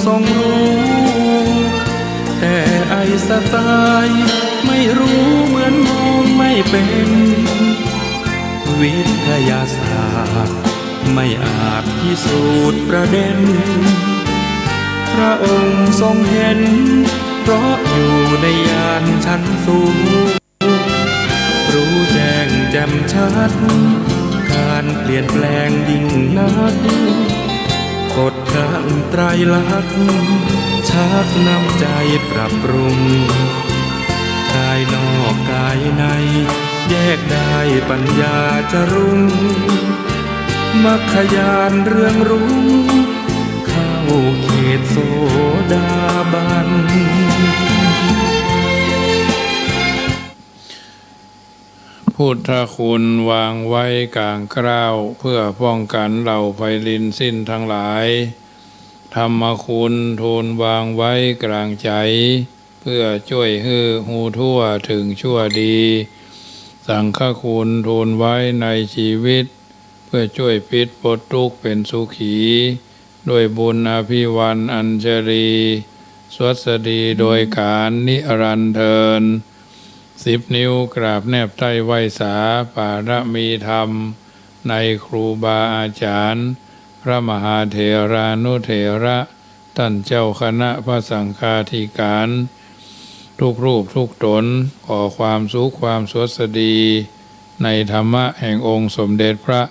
ทรงรู้แต่ไอสไตล์ไม่รู้เหมือนมองไม่เป็นวิทยาศาสตร์ไม่อาจพิสูจน์ประเด็นพระองค์ทรงเห็นเพราะอยู่ในยานชั้นสูงรู้แจ้งแจ่มชัดการเปลี่ยนแปลงยิ่งนักกฎเกณฑ์ไตรลักษณ์ชักนำใจปรับปรุงกายนอกกายในแยกได้ปัญญาจะรุ่งมัคคยานเรื่องรู้เข้าเขตโสดาบันพุทธคุณวางไว้กลางกล้าวเพื่อป้องกันเหล่าไพลินสิ้นทั้งหลายธรรมคุณทูลวางไว้กลางใจเพื่อช่วยให้หูทั่วถึงชั่วดีสังฆคุณทูลไว้ในชีวิตเพื่อช่วยพิษปลดทุกข์เป็นสุขีด้วยบุญอภิวันอัญชลีสวัสดีโดยการนิรันดร์เทิน10 นิ้วกราบแนบใต้ไหวสาปารมีธรรมในครูบาอาจารย์พระมหาเถรานุเถระท่านเจ้าคณะพระสังฆาธิการทุกรูปทุกตนขอความสุขความสวัสดีในธรรมะแห่งองค์สมเด็จพระ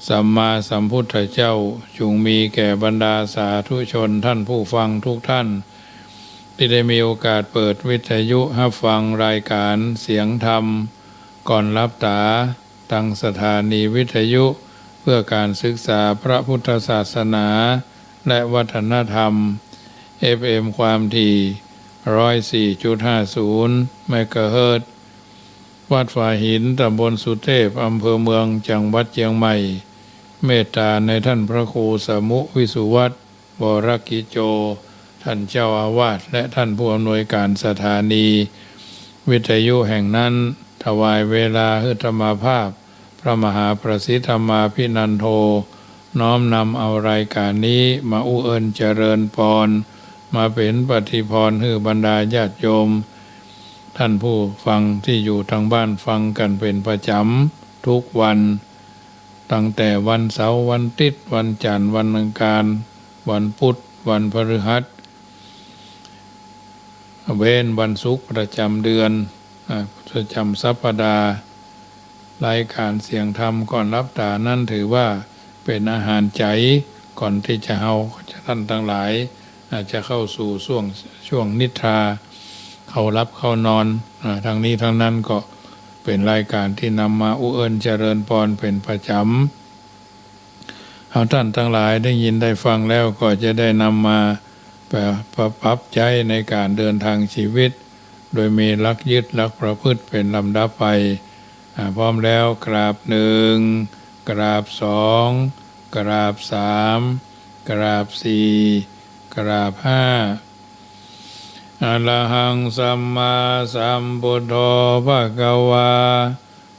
สัมมาสัมพุทธเจ้าจงมีแก่บรรดาสาธุชนท่านผู้ฟังทุกท่านที่ได้มีโอกาสเปิดวิทยุรับฟังรายการเสียงธรรมก่อนรับตาทางสถานีวิทยุเพื่อการศึกษาพระพุทธศาสนาและวัฒนธรรม FM ความถี่ 104.50 เมกะเฮิรตซ์วัดฝาหินตำบลสุเทพอำเภอเมืองจังหวัดเชียงใหม่เมตตาในท่านพระครูสมุวิสุวัตรวรกิจโจท่านเจ้าอาวาสและท่านผู้อำนวยการสถานีวิทยุแห่งนั้นถวายเวลาให้ธรรมภาพพระมหาประสิทธรรมาภินันโทน้อมนำเอารายการนี้มาอุเอิญเจริญพรมาเป็นปฏิพรให้บรรดาญาติโยมท่านผู้ฟังที่อยู่ทางบ้านฟังกันเป็นประจำทุกวันตั้งแต่วันเสาร์วันอาทิตย์วันจันทร์วันอังคารวันพุธวันพฤหัสเว้นวันศุกร์ประจำเดือนประจำสัปดาห์รายการเสียงธรรมก่อนรับตานั่นถือว่าเป็นอาหารใจก่อนที่จะเอาท่านทั้งหลายอาจจะเข้าสู่ช่วงนิทราเข้ารับเข้านอนทางนี้ทางนั้นก็เป็นรายการที่นำมาอุเอิญเจริญพรเป็นประจำเอาท่านทั้งหลายได้ยินได้ฟังแล้วก็จะได้นำมาปรับใจในการเดินทางชีวิตโดยมีหลักยึดหลักประพฤติเป็นลำดับไปพร้อมแล้วกราบ1กราบ2กราบ3กราบ4กราบ5อะระหังสัมมาสัมพุทโธภควา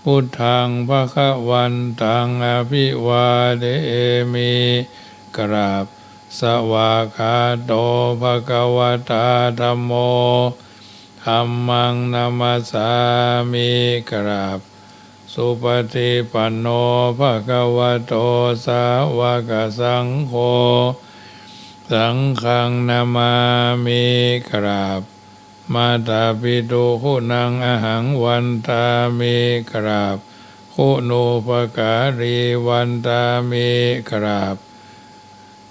พุทธังภวันตังอภิวาเทมิกราบสวากขาโตภควตาธัมโมธัมมังนามัสสามิกราบสุปฏิปันโนภควโตสาวกสังโฆสังฆังนามามิกราบมาตาปิตุคุณังอหังวันตามิกราบคุณูปการีวันตามิกราบ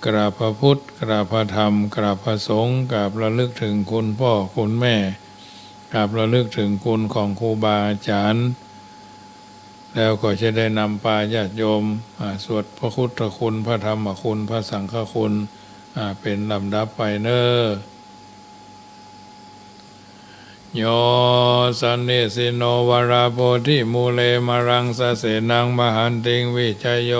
กราบพระพุทธกราบพระธรรมกราบพระสงฆ์กราบระลึกถึงคุณพ่อคุณแม่กราบระลึกถึงคุณของครูบาอาจารย์แล้วก็จะได้นำพาญาติโยมสวดพระพุทธคุณพระธรรมคุณพระสังฆคุณเป็นลำดับไปเนอโยสันนิสิโนวราโพธิมูเลมรังสะเสนังมหันติงวิชยโย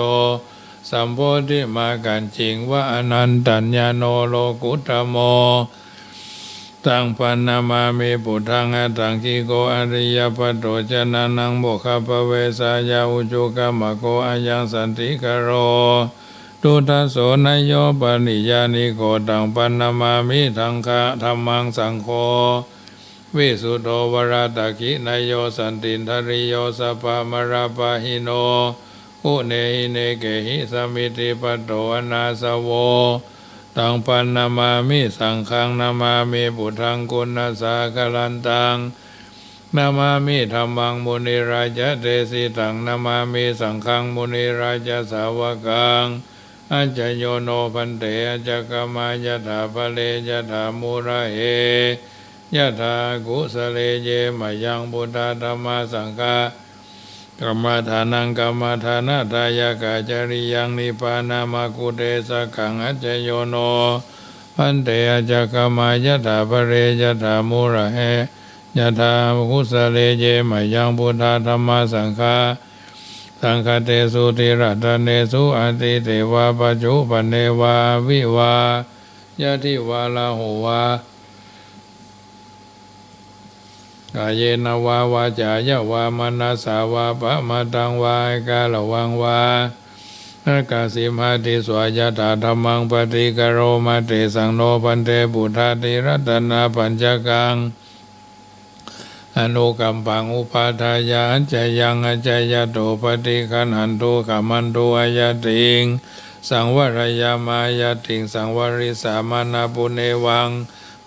สัมโพธิมากันจริงว่าอนันตัญญาโนโลกุตโมตังปันนามามิปุถังอัตถังกิโกอริยปัตโตจนะนังโมคขปเวสายาอุจุกามะโกอายังสันติกโร ตุทัสโสนโยปนิยานิโกตังปันนามามิทังคะธัมมังสังโฆวิสุทโธวราตกินโยสันตินทริโยสัพพะมราปะหิโนอุเนหิเนเกหิสมิติปัตโตอนาสโวตังปันนามามิสังฆังนามามิพุทธังกุณสาคลันตังนามามิธัมมังมุนิราชเตสิตังนามามิสังฆังมุนิราชสาวกังอัจจโยโนพันเตอัจจกมายะถาภเลยะถามุระเหยะถากุสเลเยมยังบุตตาธรรมสังฆากรรมฐานังกรรมฐานาทายกาจริยังนิพพานามากุเตสกังอัจจโยโนพันเตอัจจกมายะถาภเลยะถามุระเหยะถากุสเลเยมยังบุตตาธรรมสังฆาสังฆเตสุติรัตเนสุอติเทวาปัจจุปเนวาวิวายะทิวาลาโหวากายเยนวาวาจายะวามนัสสาวาปะมาตังวากาลวังวานกาสิมหาติสวายะตาธรรมังปฏิกโรมาเตสังโนปันเตปุถาติรัตนาปัญจกังอนุกัมปังอุปาทายาอัจจยังอัจจยโตปฏิคันหันโตขมันโตอายติงสังวรยามายติงสังวริสามานาปุเนวัง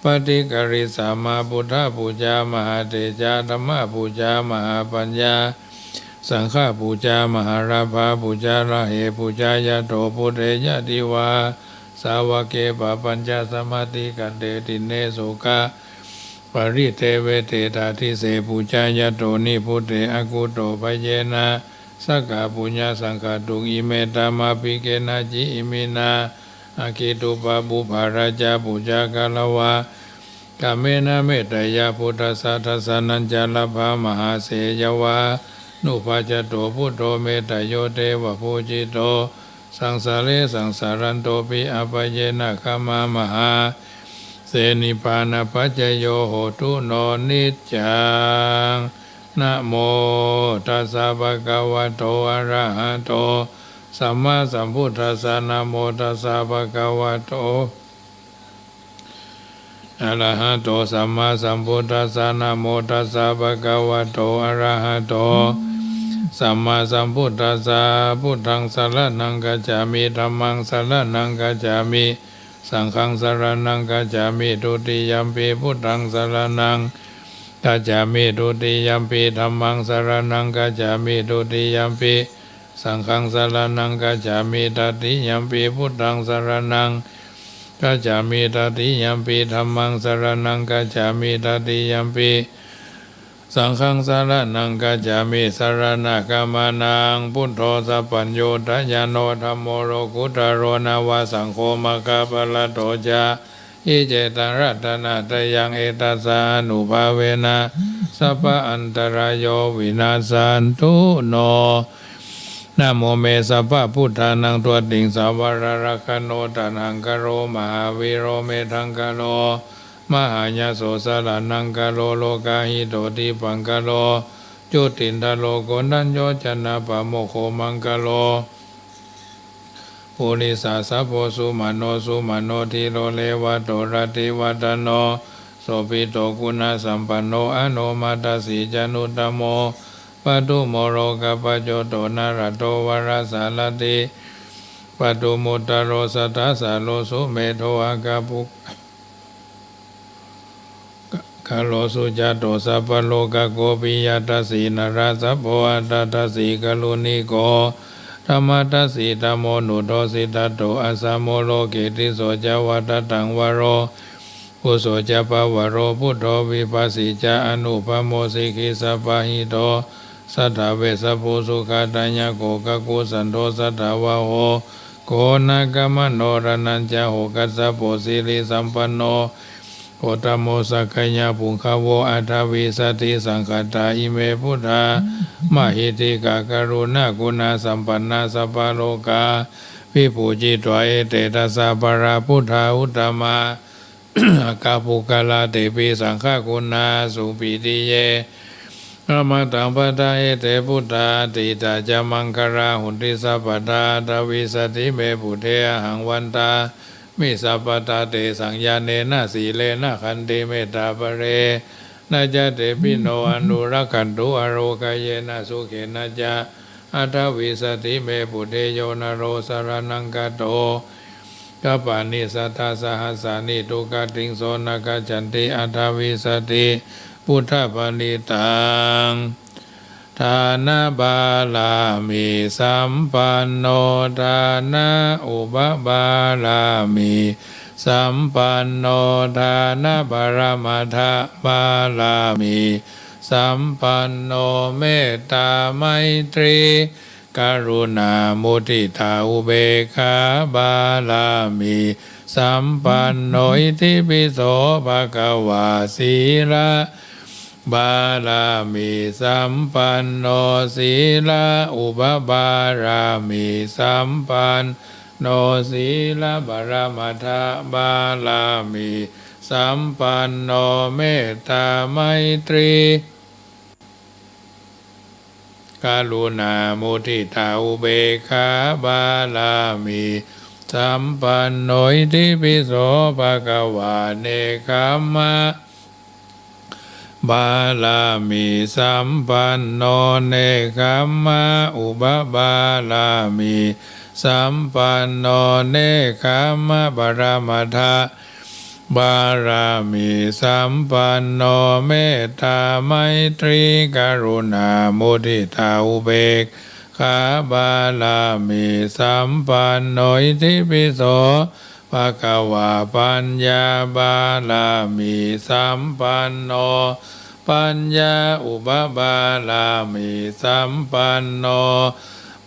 ปฏิกริสามาพุทธปูจามหาเตจาธรรมปูจามหาปัญญาสังฆปูจามหาราภาปูจาระเหปูจายโตปุเตยะติวาสาวเกปปัญจสมาธิกันเดติเนสุกะปริเทเวเตตาทิเสปูจายโตนิพุเตอกุโตปเยนะสักกะปุญญาสังฆตุอิเมตามาปิเกนะจิอิมินาอาคิตุปะบุภาราจาปุจากาลวากาเมนะเมตยาพุทธสัทธสนัญจลภามหาเสยวานุภาจโตพุทโธเมตโยเทวะภูจิโตสังสาเรสังสารันโตปิอปเยนะขมามหาเสนิปานะปัจจโยโหตุโนนิจจังนะโมตัสสะภะคะวะโตอะระหะโตสัมมาสัมพุทธัสสะนะโมตัสสะภะคะวะโตอะระหะโตสัมมาสัมพุทธัสสะนะโมตัสสะภะคะวะโตอะระหะโตสัมมาสัมพุทธัสสะพุทธังสรณังกัจฉามิธัมมังสรณังกัจฉามิสังฆังสรณังกัจฉามิทุติยัมปิพุทธังสรณังกัจฉามิทุติยัมปิธัมมังสรณังกัจฉามิทุติยัมปิสังฆังสรณังกัจฉามิตติยัมปิพุทธังสรณังกัจฉามิตติยัมปิธัมมังสรณังกัจฉามิตติยัมปิสังฆังสรณังกัจฉามิสรณะกัมมานังพุทโธสัพพัญโยทะยานโนธัมโมโลกุตโรนาวาสังโฆมะคาปะละโตจาอิเจตังรัตนะตยังเอตัสสานุภาเวนะสัพพะอันตรายโยวินาสันตุโนนะโมเมสัพพะพุทธานังตัวติงสาวรรักขโนตันังกโรมหาวิโรเมทังกโลมหาญาโสสารนังกโลโลกาหิโตติปังกโลจุตินทโลโกนัญโยชนะปะโมโคมังกโลปุริสาสัพโพสุมาโนทิโรเลวะโตรติวัตโนโสภิโตกุณาสัมปันโนอโนมัตตสีจานุตตโมปัตุโมโรกปะโจโตนารัตโตวรสารติปัตุมุตตโรสัทธาสาโลสุเมโทอากาปุคาโลสุจาโตสัพพโลกโกปิยตัสสีนราสัพโพอัตตัสสีกลุนิโกธรรมตัสสีธัมโมนุโตสิตโตอัสสโมโลเกติโสจาวัตตังวโรปุโสจะปะวโรพุทโธวิปัสสิจาอนุปโมสิกิสัพพะหิโตสัทธเวสภูสุขตัญญโกกกุสันโตสัทธวะโหโกนะกมโนรนัญจโหกัสสะโพสิริสัมปันโนโอตโมสักขยาปุงคโวอัฏวิสติสังคตาอิเมพุทธามหิติกากรุณากุณาสัมปันนาสัพพโลกาวิภูจิตวะเอเตตัสสะปะราพุทธาอุตตมากาปุกาลาเตปิสังฆกุณาสุปิติเย อะมะตังปะทาเอเตพุทธาติตาจามังคาราหุนติสัพพทาทวิสติเมปุเทหังวันตามิสัพพทาเตสังญาเนนะสีเลนะขันติเมตตาปะเรนะจเตปิโนอนุรักขันตุอโรกายเยนะสุเขนะจาอัตวิสติเมปุเทโยนโรสารนังกโตกัปปานิสัทธาสหัสสานิทุกขติงโสนกจันติอัตวิสติพุทธปณิตังทานะบาลามิสัมปันโนทานะอุปบาลามิสัมปันโนทานะบารมัทธบาลามิสัมปันโนเมตตาไมตรีกรุณามุทิตาอุเบกขาบาลามิสัมปันโนอิติปิโสภะคะวาสีละบาลามิสัมปันโนศีลาอุปบารามิสัมปันโนศีลาบารมัทธบาลามิสัมปันโนเมตตาไมตรีกรุณามุทิตาอุเบกขาบาลามิสัมปันโนอิติปิโสภะคะวะเนกขัมมะบาลามิสัมปันโนเนกขัมมะอุปบาลามิสัมปันโนเนกขัมมะบารมัทธบารามิสัมปันโนเมตตาไมตรีกรุณามุทิตาอุเบกขาบาลามิสัมปันโนอิติปิโสภะคะวะปัญญาบาลามิสัมปันโนปัญญาอุปบาลามิสัมปันโน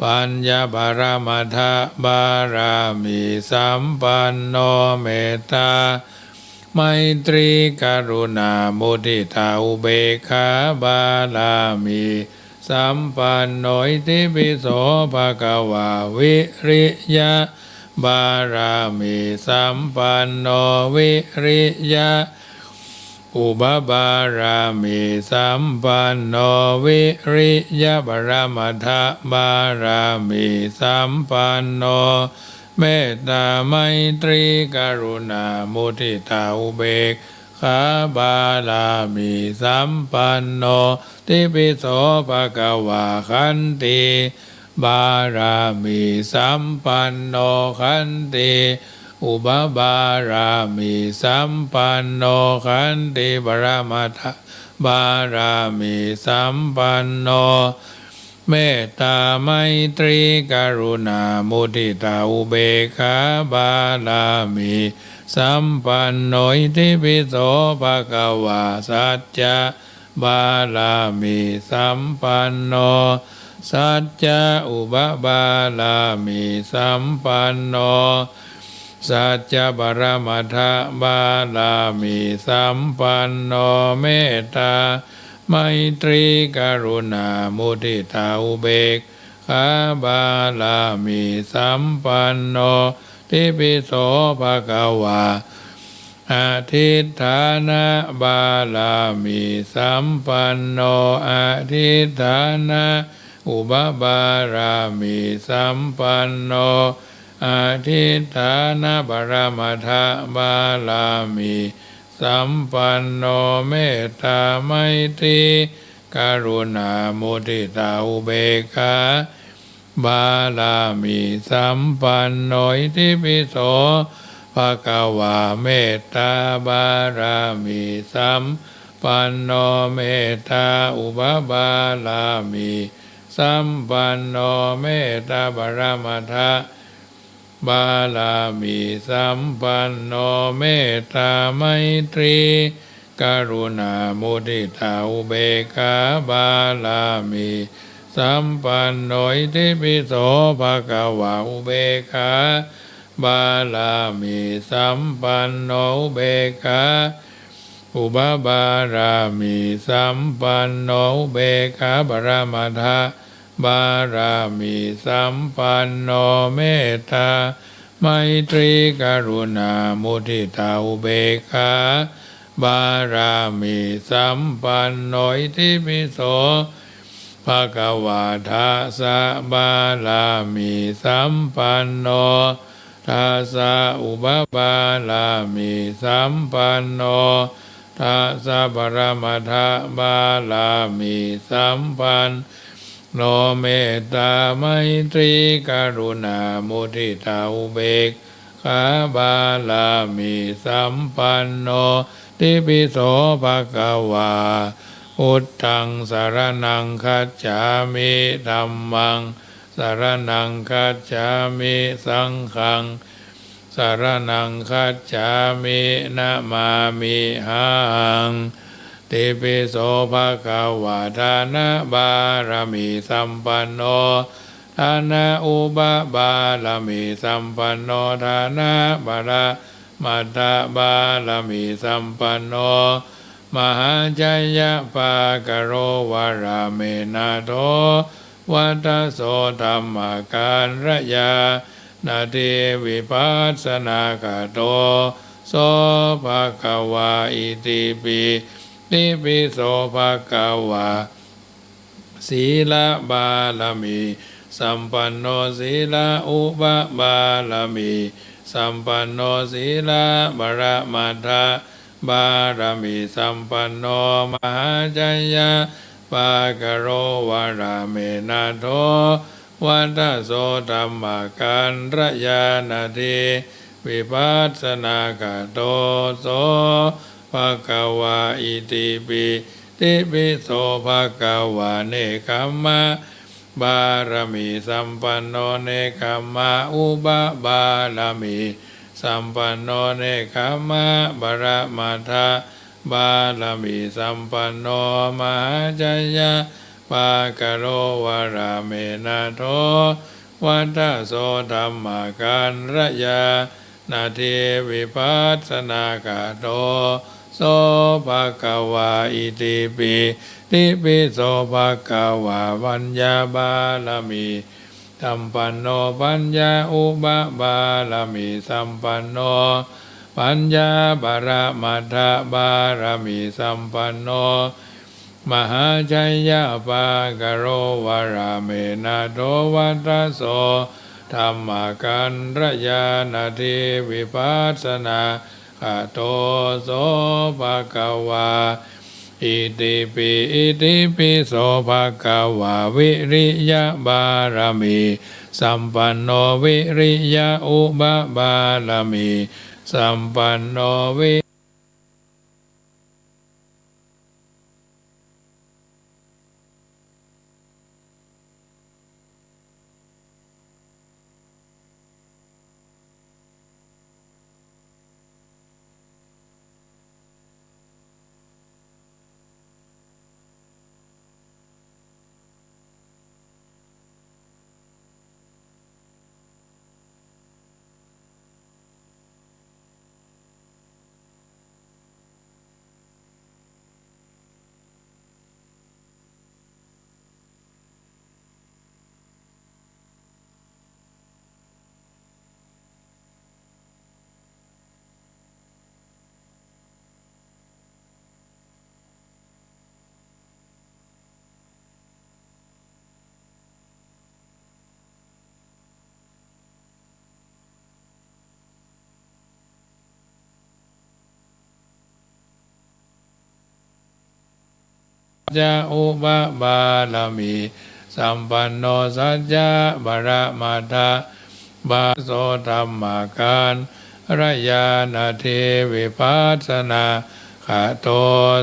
ปัญญาบารมัทธบารามิสัมปันโนเมตตาไมตรีกรุณามุทิตาอุเบกขาบาลามิสัมปันโนอิติปิโสภะคะวะวิริยะบารามิสัมปันโนวิริยะอุปบารามิสัมปันโนวิริยะบารมัทธบารามิสัมปันโนเมตตาไมตรีกรุณามุทิตาอุเบกขาบาลามิสัมปันโนติปิโสภะคะวะขันติบารามิสัมปันโนขันติอุปบารามิสัมปันโนขันติบารมัทธบารามิสัมปันโนเมตตาไมตรีกรุณามุทิตาอุเบกขาบาลามิสัมปันโนอิติปิโสภะคะวะสัจจะบาลามิสัมปันโนสัจจะอุปบาลามิสัมปันโนสัจจะบารมัทธบาลามิสัมปันโนเมตตาไมตรีกรุณามุทิตาอุเบกขาบาลามิสัมปันโนติปิโสภะคะวะอธิฏฐานะบาลามิสัมปันโนอธิฏฐานะอุปบารามิสัมปันโนอธิฏฐานะบารมัทธบาลามิสัมปันโนเมตตาไมตรีกรุณามุทิตาอุเบกขาบาลามิสัมปันโนอิติปิโสภะคะวะเมตตาบารามิสัมปันโนเมตตาอุปบาลามิสัมปันโนเมตตาบารมัทธบาลามิสัมปันโนเมตตาไมตรีกรุณามุทิตาอุเบกขาบาลามิสัมปันโนอิติปิโสภะคะวะอุเบกขาบาลามิสัมปันโนอุเบกขาอุปบารามิสัมปันโนอุเบกขาบารมัทธบารามิสัมปันโนเมตตาไมตรีกรุณามุทิตาอุเบกขา บารมีสัมปันโนอิติปิโสภะคะวะทาสะบารมีสัมปันโนทัสสะอุปบาลามิสัมปันโนทัสสะปรมัตถบาลามิสัมปันโนเมตตาไมตรีกรุณามุทิตาอุเบกขาบาลามิสัมปันโนติปิโสภะคะวาพุทธังสารนังคัจฉามิธัมมังสารนังคัจฉามิสังฆังสารนังคัจฉามินะมามิหังติปิโสภะคะวะทานะบารมีสัมปันโนทานะอุปบารมีสัมปันโนทานะบารมัตถบารมีสัมปันโนมหาจยะปากโรวาราเมนาโทวัตโสธรรมการระยานาทีวิปัสสนากโตโสภะคะวะอิติปิติปิโสภะคะวะศีลบารมีสัมปันโนศีลอุปบารมีสัมปันโนศีลบารมัตถบารมีสัมปันโนมหาจยะปากโรวาราเมนาโทวัตโสธรรมการระยานาทีวิปัสสนากโตโสภะคะวะอิติปิติปิโสภะคะวะเนกัมมะบารมีสัมปันโนเนกัมมะอุปบารมีสัมปันโนเนกัมมะบารมัตถบารมีสัมปันโนมหาจยะปากโรวาราเมนาโทวัตโสธรรมการระยานาทีวิปัสสนากโตโสภะคะวะอิติปิติปิโสภะคะวะปัญญาบารมีสัมปันโนปัญญาอุปบารมีสัมปันโนปัญญาบารมัตถบารมีสัมปันโนมหาชัยยะปากโรวาราเมนาโทวัตโสธรรมกันระยานาทีวิปัสสนาคโตโสภะคะวะอิติปิอิติปิโสภะคะวะวิริยะบารมีสัมปันโนวิริยะอุปบารมีสัมปันโนวิจาอุปบารมีสัมปันโนสัจจะบารมัตถบาโสธรรมการระยานาทีวิปัสสนาคโต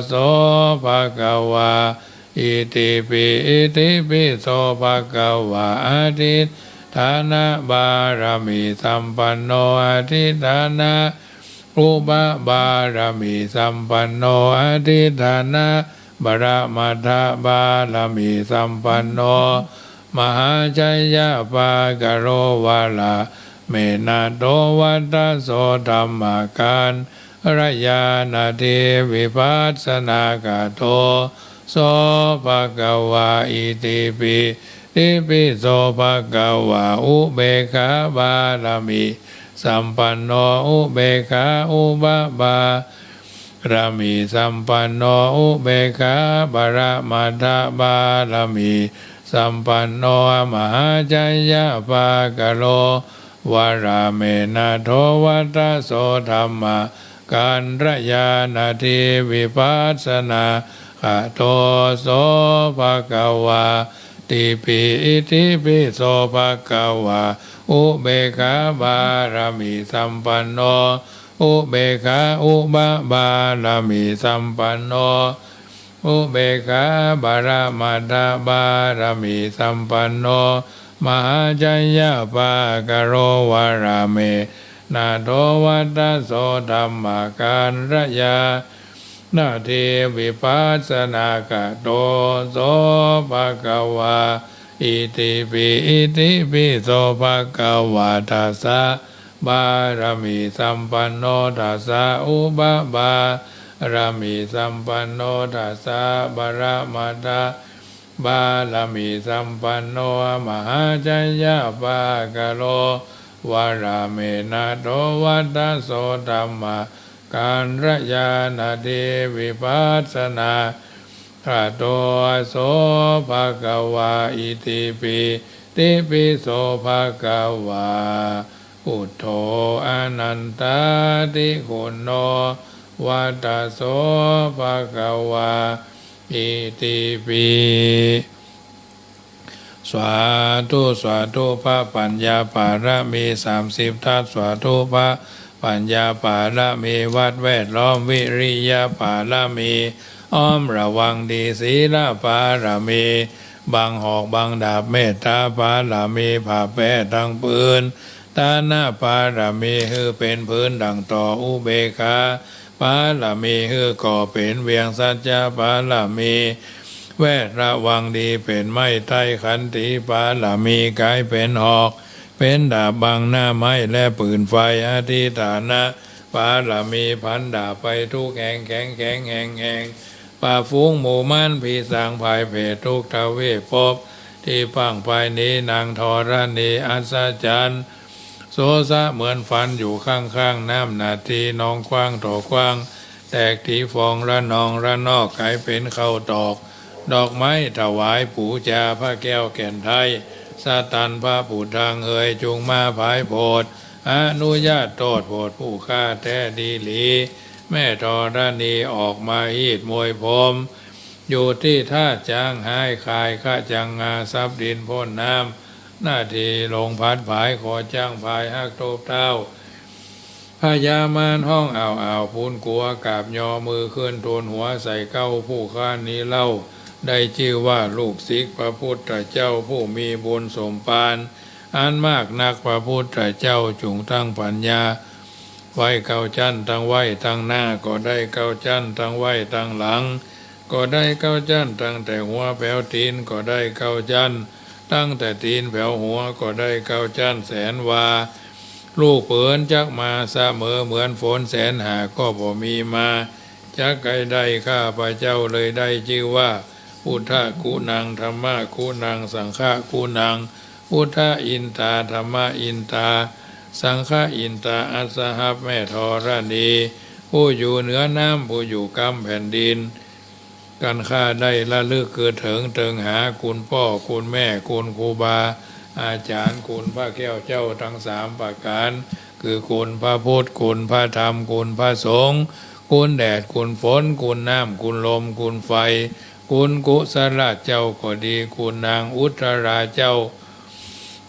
โสภะคะวะอิติปิอิติปิโสภะคะวะอธิฐานะบารมีสัมปันโนอธิฐานะอุปบารมีสัมปันโนอธิฐานะบารมัตถบารมีสัมปันโนมหาชัยยะปากโรวาลาเมนาโตวัตโสธรรมการระยานาทีวิปัสสนากโตโสภะคะวะอิติปิติปิโสภะคะวะอุเบกขาบารมีสัมปันโนอุเบกขาอุปบา รามีสัมปันโนอุเบกขาบารมัตถบารมีสัมปันโนมหาจัยยะปากโลวาราเมนะโทวัตโสธรรมะการระยานาทีวิปัสสนาขะโตโสภะคะวาติปิอิติปิโสภะคะวาอุเบกขาบารมีสัมปันโนอุเบกขาอุบะบารมีสัมปันโนอุเบกขาบารมัตถบารมีสัมปันโนมหาจัยยะปากโรวาราเมนาโทวัตโสธรรมการระยานาทีวิปัสสนากะโตโสภะคะวาอิติปิโสภะคะวาทัสสะบารมีสัมปันโนทัสสะอุบะบารมีสัมปันโนทัสสะบารมัตถบารมีสัมปันโนมหาจัยยะปากโลวาราเมนะโตวัตโสธรรมะการระยานาทีวิปัสสนาขะโตโสภะคะวาอิติปิโสภะคะวาพุทโธอนันตติคุณโนวัตโสภะคะวาอิติปิสวาธุพระปัญญาปารมี30ทัศสวาธุพระปัญญาปารมีวัดแวดล้อมวิริยะปารมีอ้อมระวังดีศีลปารมีบังหอกบังดาบเมตตาปารมีผ่าแป้ทั้งปืนตาหน้าปารมีฮือเป็นพื้นดังต่ออุเบกขาปารมีฮือก่อเป็นเวียงสัจจะปารมีแวดระวังดีเป็นไม้ไต้ขันติปาลามีกายเป็นหอกเป็นดาบบังหน้าไม้และปืนไฟอธิฐานะปาลามีพันดาบไปทุกแห่งแห่งป่าฟุ้งหมู่มั่นผีสางภายเพศทุกทเวภพที่พังภายนี้นางธรณีอัศจรรย์โสสะเหมือนฟันอยู่ข้างน้ำนาทีนองกว้างต่อกว้างแตกทีฟองระนองระนอกกลายเป็นเข้าตอกดอกไม้ถวายปู่จาพระแก้วแก่นไทยสาตันพระผู้ทางเอ่ยจุงมาภายโพดอนุญาตโทษโพดผู้ฆ่าแท้ดีหลีแม่ธรณีออกมาฮีดมวยพรมอยู่ที่ท่าจางหายคายข้าจังงาซับดินพ่นน้ำหน้าทีลงพัดผายขอจ้างพายหักโตบเท้าพญามารห้องอ่าวพูนกลัวกาบยอมือขึ้นโทนหัวใส่เก้าผู้ข้านี้เล่าได้ชื่อว่าลูกศิษย์พระพุทธเจ้าผู้มีบุญสมปานอันมากนักพระพุทธเจ้าจุงตั้งปัญญาไว้เก้าชั้นทั้งไว้ทั้งหน้าก็ได้เก้าชั้นทั้งไว้ทั้งหลังก็ได้เก้าชั้นตั้งแต่หัวแผ่วตีนก็ได้เก้าชั้นตั้งแต่ตีนแผ่วหัวก็ได้เก้าชั้นแสนวาลูกเปินจักมาเสมอเหมือนฝนแสนหาก็บ่มีมาจักไกได้ข้าพระเจ้าเลยได้ชื่อว่าพุทธกุณังธรรมะกุณังสังฆกุณังพุทธอินตาธรรมะอินตาสังฆอินตาอัสสหแม่ธรณีผู้อยู่เหนือน้ำผู้อยู่กำแผ่นดินกันข้าได้ละลึกเกิดถึงหาคุณพ่อคุณแม่คุณครูบาอาจารย์คุณพระแก้วเจ้าทั้ง3ประการคือคุณพระพุทธคุณพระธรรมคุณพระสงฆ์คุณแดดคุณฝนคุณน้ำคุณลมคุณไฟคุณกุศลเจ้าก็ดีคุณนางอุตราเจ้า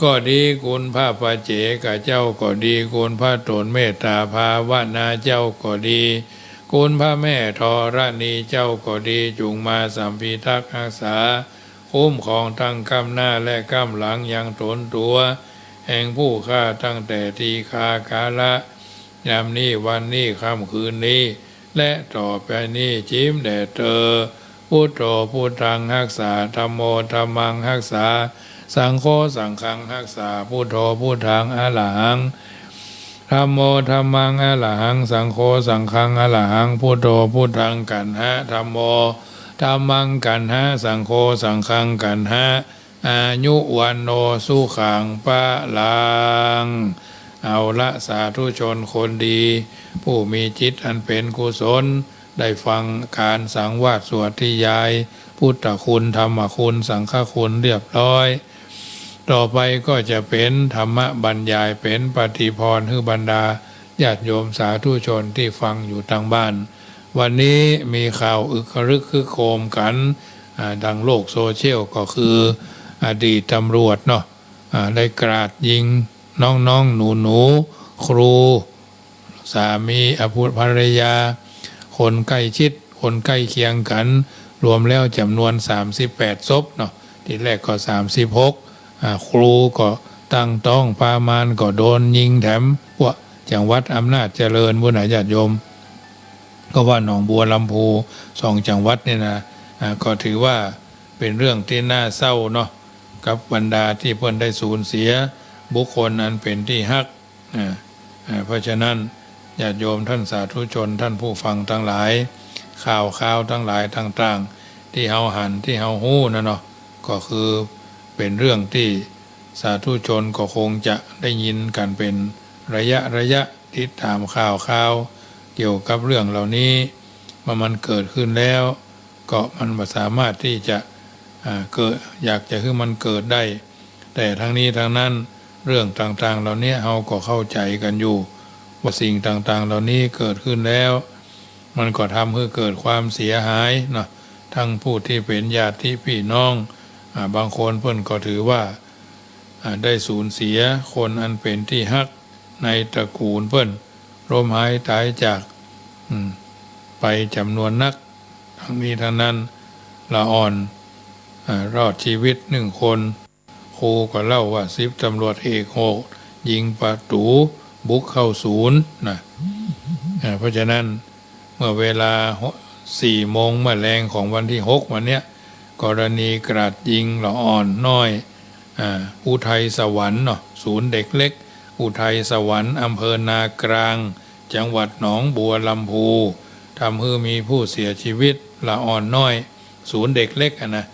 ก็ดีคุณพระปัจเจกเจ้าก็ดีคุณพระตนเมตตาภาวนาเจ้าก็ดีคุณพระแม่ธรณีเจ้าก็ดีจุงมาสัมพิทักษ์รักษาคุ้มของทั้งกำหน้าและกำหลังยังตนตัวแห่งผู้ฆ่าตั้งแต่ทีฆากาละยามนี้วันนี้ค่ำคืนนี้และต่อไปนี้จิ้มแด่เธอพุทโธพุทธังรักษาธัมโมธัมมังรักษาสังโฆสังฆังรักษาพุทโธพุทธังอรหังธัมโมธัมมังอรหังสังโฆสังฆังอรหังพุทโธพุทธังกันหะธัมโมธัมมังกันหะสังโฆสังฆังกันหะอายุวันโนสุขังปะลังเอาละสาธุชนคนดีผู้มีจิตอันเป็นกุศล ได้ฟังการสังวาสสวดที่ยายพุทธคุณธรรมคุณสังฆคุณเรียบร้อยต่อไปก็จะเป็นธรรมบรรยายเป็นปฏิพรให้บรรดาญาติโยมสาธุชนที่ฟังอยู่ทางบ้านวันนี้มีข่าวอึกระรึกคึกโครมกันดังโลกโซเชียลก็คืออดีตตำรวจเนาะได้กราดยิงน้องหนูครูสามีภรรยาคนใกล้ชิดคนใกล้เคียงกันรวมแล้วจำนวน38ศพเนาะที่แรกก็36ครูก็ตั้งต้องพามานก็โดนยิงแถมพวกจังหวัดอำนาจเจริญบุญญาติโยมก็ว่าหนองบัวลำพู2จังหวัดเนี่ยนะก็ถือว่าเป็นเรื่องที่น่าเศร้าเนาะกับบรรดาที่เพิ่นได้สูญเสียบุคคลอันเป็นที่ฮักเพราะฉะนั้นญาติโยมท่านสาธุชนท่านผู้ฟังทั้งหลายข่าวทั้งหลายต่างๆที่เฮาหันที่เฮาฮู้นะเนาะก็คือเป็นเรื่องที่สาธุชนก็คงจะได้ยินกันเป็นระยะติดตามข่าวเกี่ยวกับเรื่องเหล่านี้มันเกิดขึ้นแล้วก็มันไม่สามารถที่จะเกิดอยากจะให้มันเกิดได้แต่ทั้งนี้ทั้งนั้นเรื่องต่างๆเหล่านี้เราก็เข้าใจกันอยู่ว่าสิ่งต่างๆเหล่านี้เกิดขึ้นแล้วมันก็ทำให้เกิดความเสียหายเนาะทั้งผู้ที่เป็นญาติพี่น้องบางคนเพิ่นก็ถือว่าได้สูญเสียคนอันเป็นที่ฮักในตระกูลเพิ่นล้มหายตายจากไปจำนวนนักทั้งนี้ทั้งนั้นละอ่อนรอดชีวิต1คนครูก็เล่าว่า10ตำรวจเอก6ยิงประตูบุกเข้าศูนย์นะเพราะฉะนั้นเมื่อเวลา4 โมงเมื่อแรงของวันที่6วันเนี้ยกรณีกราดยิงละอ่อนน้อยอุทัยสวรรค์เนาะศูนย์เด็กเล็กอุทัยสวรรค์อำเภอนากลางจังหวัดหนองบัวลำพูทำให้มีผู้เสียชีวิตละอ่อนน้อยศูนย์เด็กเล็กนะ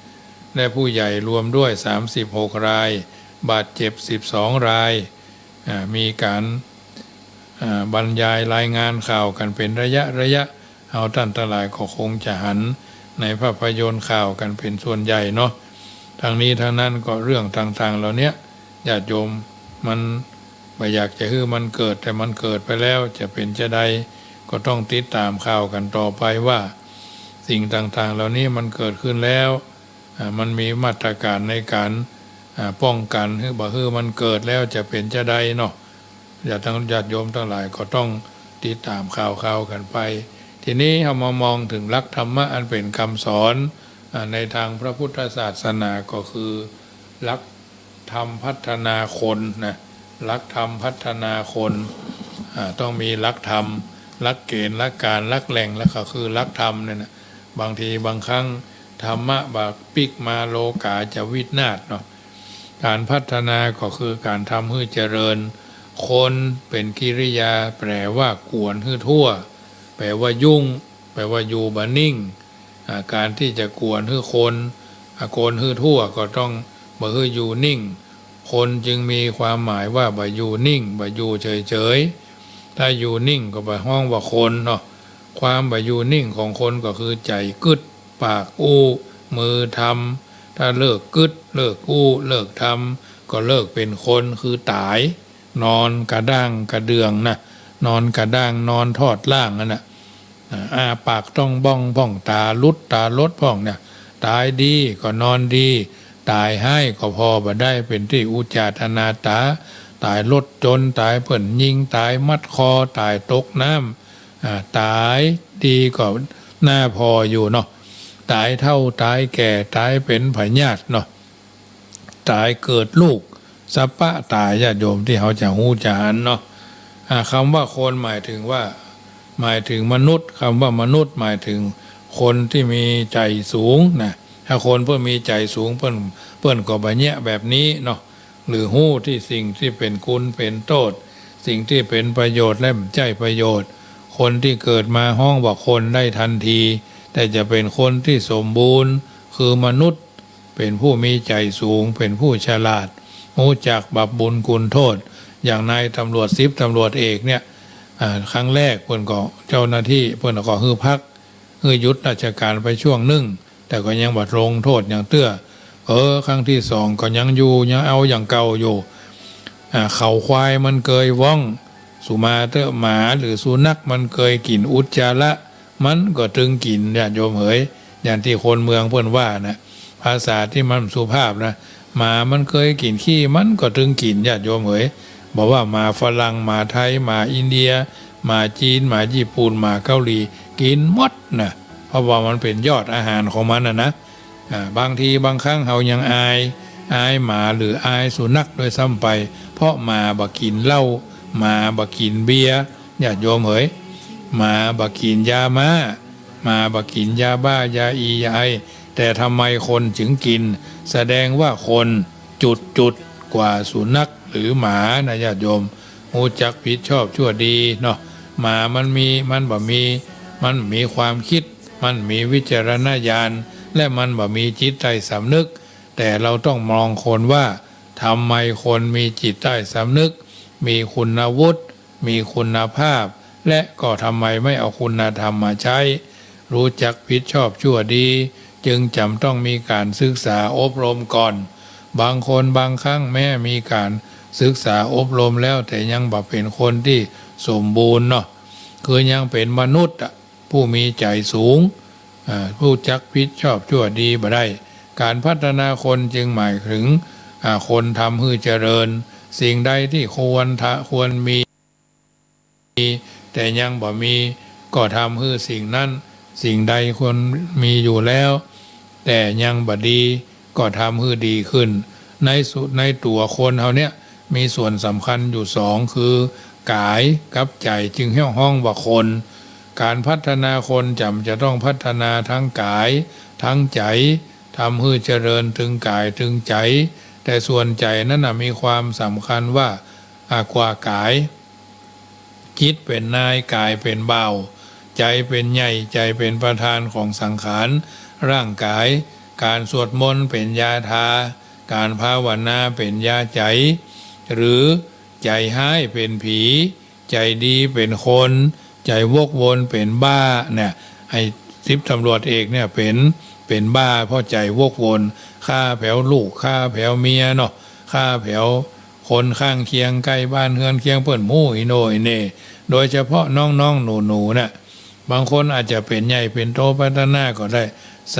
และผู้ใหญ่รวมด้วย36 รายบาดเจ็บ12 รายมีการบรรยายรายงานข่าวกันเป็นระยะเอาท่านทั้งหลายก็คงจะหันในภาพยนตร์ข่าวกันเป็นส่วนใหญ่เนาะทางนี้ทางนั้นก็เรื่องต่างๆเหล่านี้ญาติโยมมันไม่อยากจะให้มันเกิดแต่มันเกิดไปแล้วจะเป็นจะใดก็ต้องติดตามข่าวกันต่อไปว่าสิ่งต่างๆเหล่านี้มันเกิดขึ้นแล้วมันมีมาตรการในการป้องกันให้มันเกิดแล้วจะเป็นจะใดเนาะญาติโยมทั้งหลายก็ต้องติดตามข่าวกันไปทีนี้เรามามองถึงหลักธรรมะอันเป็นคำสอนในทางพระพุทธศาสนาก็คือหลักธรรมพัฒนาคนนะหลักธรรมพัฒนาคนต้องมีหลักธรรมหลักเกณฑ์หลักการหลักแหล่งแล้วก็คือหลักธรรมเนี่ยนะบางทีบางครั้งธรรมะบากปิกมาโลกาจะวินาศเนาะการพัฒนาก็คือการทำให้เจริญคนเป็นกิริยาแปลว่ากวนให้ทั่วแปลว่ายุ่งแปลว่าอยู่บ่นิ่งการที่จะกวนให้คนโกนให้ทั่วก็ต้องบ่ให้อยู่นิ่งคนจึงมีความหมายว่าบ่อยู่นิ่งบ่อยู่เฉยถ้าอยู่นิ่งก็บ่ห้องว่าคนเนาะความบ่อยู่นิ่งของคนก็คือใจกึดปากอู้มือทำถ้าเลิกกึดเลิกอู้เลิกทำก็เลิกเป็นคนคือตายนอนกระด้างกระเดืองนะนอนกระด้างนอนทอดล่างนั่นนะปากต้องบ้องพ่องตาลุดตาลดพ่องเนี่ยตายดีก็นอนดีตายให้ก็พอบ่ได้เป็นที่อุจจาทนาตาตายลดจนตายเพิ่นยิงตายมัดคอตายตกน้ำตายดีก็หน้าพออยู่เนาะตายเท่าตายแก่ตายเป็นพญาติเนาะตายเกิดลูกสัปปะตายญาติโยมที่เขาจะหูจะหันเนาะคำว่าคนหมายถึงมนุษย์คำว่ามนุษย์หมายถึงคนที่มีใจสูงนะถ้าคนเพื่อมีใจสูงเพื่อนก็บะเนี้ยแบบนี้เนาะหรือหู้ที่สิ่งที่เป็นคุณเป็นโทษสิ่งที่เป็นประโยชน์และไม่ใช่ประโยชน์คนที่เกิดมาห้องว่าคนได้ทันทีแต่จะเป็นคนที่สมบูรณ์คือมนุษย์เป็นผู้มีใจสูงเป็นผู้ฉลาดรู้จักบาปบุญคุณโทษอย่างนายตำรวจ10ตำรวจเอกเนี่ยครั้งแรกเพิ่นก็เจ้าหน้าที่เพิ่นก็ฮือพัก หยุดราชการไปช่วงหนึ่งแต่ก็ยังบัดลงโทษอย่างเตื้อครั้งที่สองก็ยังอยู่ยังเอาอย่างเก่าอยู่เขาควายมันเคยว่องสุมาเตอหมาหรือสุนัขมันเคยกินอุจจาระมันก็ตึงกินญาติโยมเอ๋ยอย่างที่คนเมืองเพื่อนว่านะภาษาที่มันสุภาพนะหมามันเคยกินขี้มันก็ตึงกินญาติโยมเอ๋ยบอกว่าหมาฝรั่งหมาไทยหมาอินเดียหมาจีนหมาญี่ปุ่นหมาเกาหลีกินหมดนะเพราะว่ามันเป็นยอดอาหารของมันนะบางทีบางครั้งเรายังอายหมาหรืออายสุนัขโดยซ้ำไปเพราะหมาบักกินเหล้าหมาบักกินเบียร์ญาติโยมเอ๋ยหมาบักกินยาม้าหมาบักกินยาบ้ายาอียาไอแต่ทำไมคนจึงกินแสดงว่าคนจุดกว่าสุนัขหรือหมานะญาติโยมรู้จักผิดชอบชั่วดีเนาะหมามันมีความคิดมันมีวิจารณญาณและมันมีจิตใจสำนึกแต่เราต้องมองคนว่าทำไมคนมีจิตใต้สำนึกมีคุณวุฒิมีคุณภาพและก็ทำไมไม่เอาคุณธรรมมาใช้รู้จักผิดชอบชั่วดีจึงจำต้องมีการศึกษาอบรมก่อนบางคนบางครั้งแม้มีการศึกษาอบรมแล้วแต่ยังบ่เป็นคนที่สมบูรณ์เนาะคือยังเป็นมนุษย์ผู้มีใจสูงผู้จักผิดชอบชั่วดีบ่ได้การพัฒนาคนจึงหมายถึงคนทำให้เจริญสิ่งใดที่ควรมีแต่ยังบ่มีก็ทำให้สิ่งนั้นสิ่งใดควรมีอยู่แล้วแต่ยังบ่ดีก็ทำให้ดีขึ้นในตัวคนเขาเนี่ยมีส่วนสำคัญอยู่สองคือกายกับใจจึงห้องว่าคนการพัฒนาคนจะต้องพัฒนาทั้งกายทั้งใจทำให้เจริญถึงกายถึงใจแต่ส่วนใจนั้นมีความสำคัญว่ากว่ากายจิตเป็นนายกายเป็นเบาใจเป็นใหญ่ใจเป็นประธานของสังขารร่างกายการสวดมนต์เป็นยาทาการภาวนาเป็นยาใจหรือใจห้ายเป็นผีใจดีเป็นคนใจวกวนเป็นบ้าเนี่ยไอ้10ตำรวจเอกเนี่ยเป็นบ้าเพราะใจวกวนฆ่าแผวลูกฆ่าแผวเมียเนาะฆ่าแผวคนข้างเคียงใกล้บ้านเฮือนเคียงเปิ้นหมู่อีโนอีเน่โดยเฉพาะน้องๆหนูๆน่ะบางคนอาจจะเป็นใหญ่เป็นโตพัฒนาก็ได้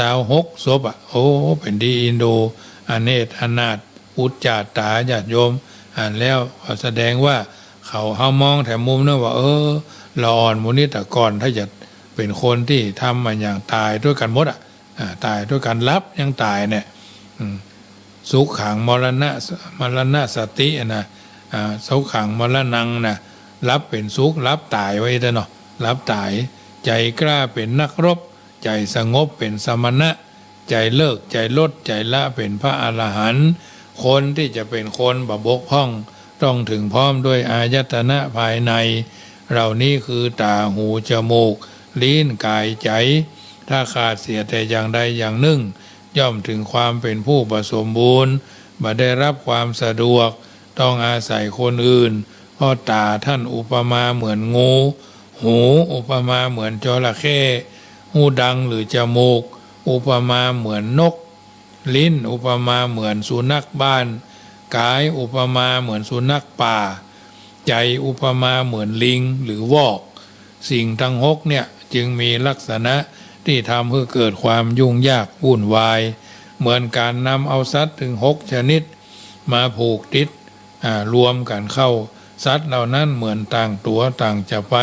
26ศพเป็นดีอินโดอเนตอนาถอุจจาตาญาติโยมอ่านแล้วแสดงว่าเฮามองแถมมุมนะว่าเราอ่อนมุนิตก่อนถ้าจะเป็นคนที่ทำมันอย่างตายด้วยกันหมดตายด้วยกันรับยังตายเนี่ยสุขขังมรณะสตินะสุขขังมรณังนะรับเป็นสุขรับตายไว้เถอะเนาะรับตายใจกล้าเป็นนักรบใจสงบเป็นสมณะใจเลิกใจลดใจละเป็นพระอรหันต์คนที่จะเป็นคนบกพร่องต้องถึงพร้อมด้วยอายตนะภายในเหล่านี้คือตาหูจมูกลิ้นกายใจถ้าขาดเสียแต่อย่างใดอย่างหนึ่งย่อมถึงความเป็นผู้ประสมบูรณ์บ่ได้รับความสะดวกต้องอาศัยคนอื่นเพราะตาท่านอุปมาเหมือนงูหูอุปมาเหมือนจระเข้หูดังหรือจมูกอุปมาเหมือนนกลิ้นอุปมาเหมือนสุนัขบ้านกายอุปมาเหมือนสุนัขป่าใจอุปมาเหมือนลิงหรือวอกสิ่งทั้ง6เนี่ยจึงมีลักษณะที่ทำให้เกิดความยุ่งยากวุ่นวายเหมือนการนำเอาสัตว์ถึง6ชนิดมาผูกติดรวมกันเข้าสัตว์เหล่านั้นเหมือนต่างตัวต่างจะไป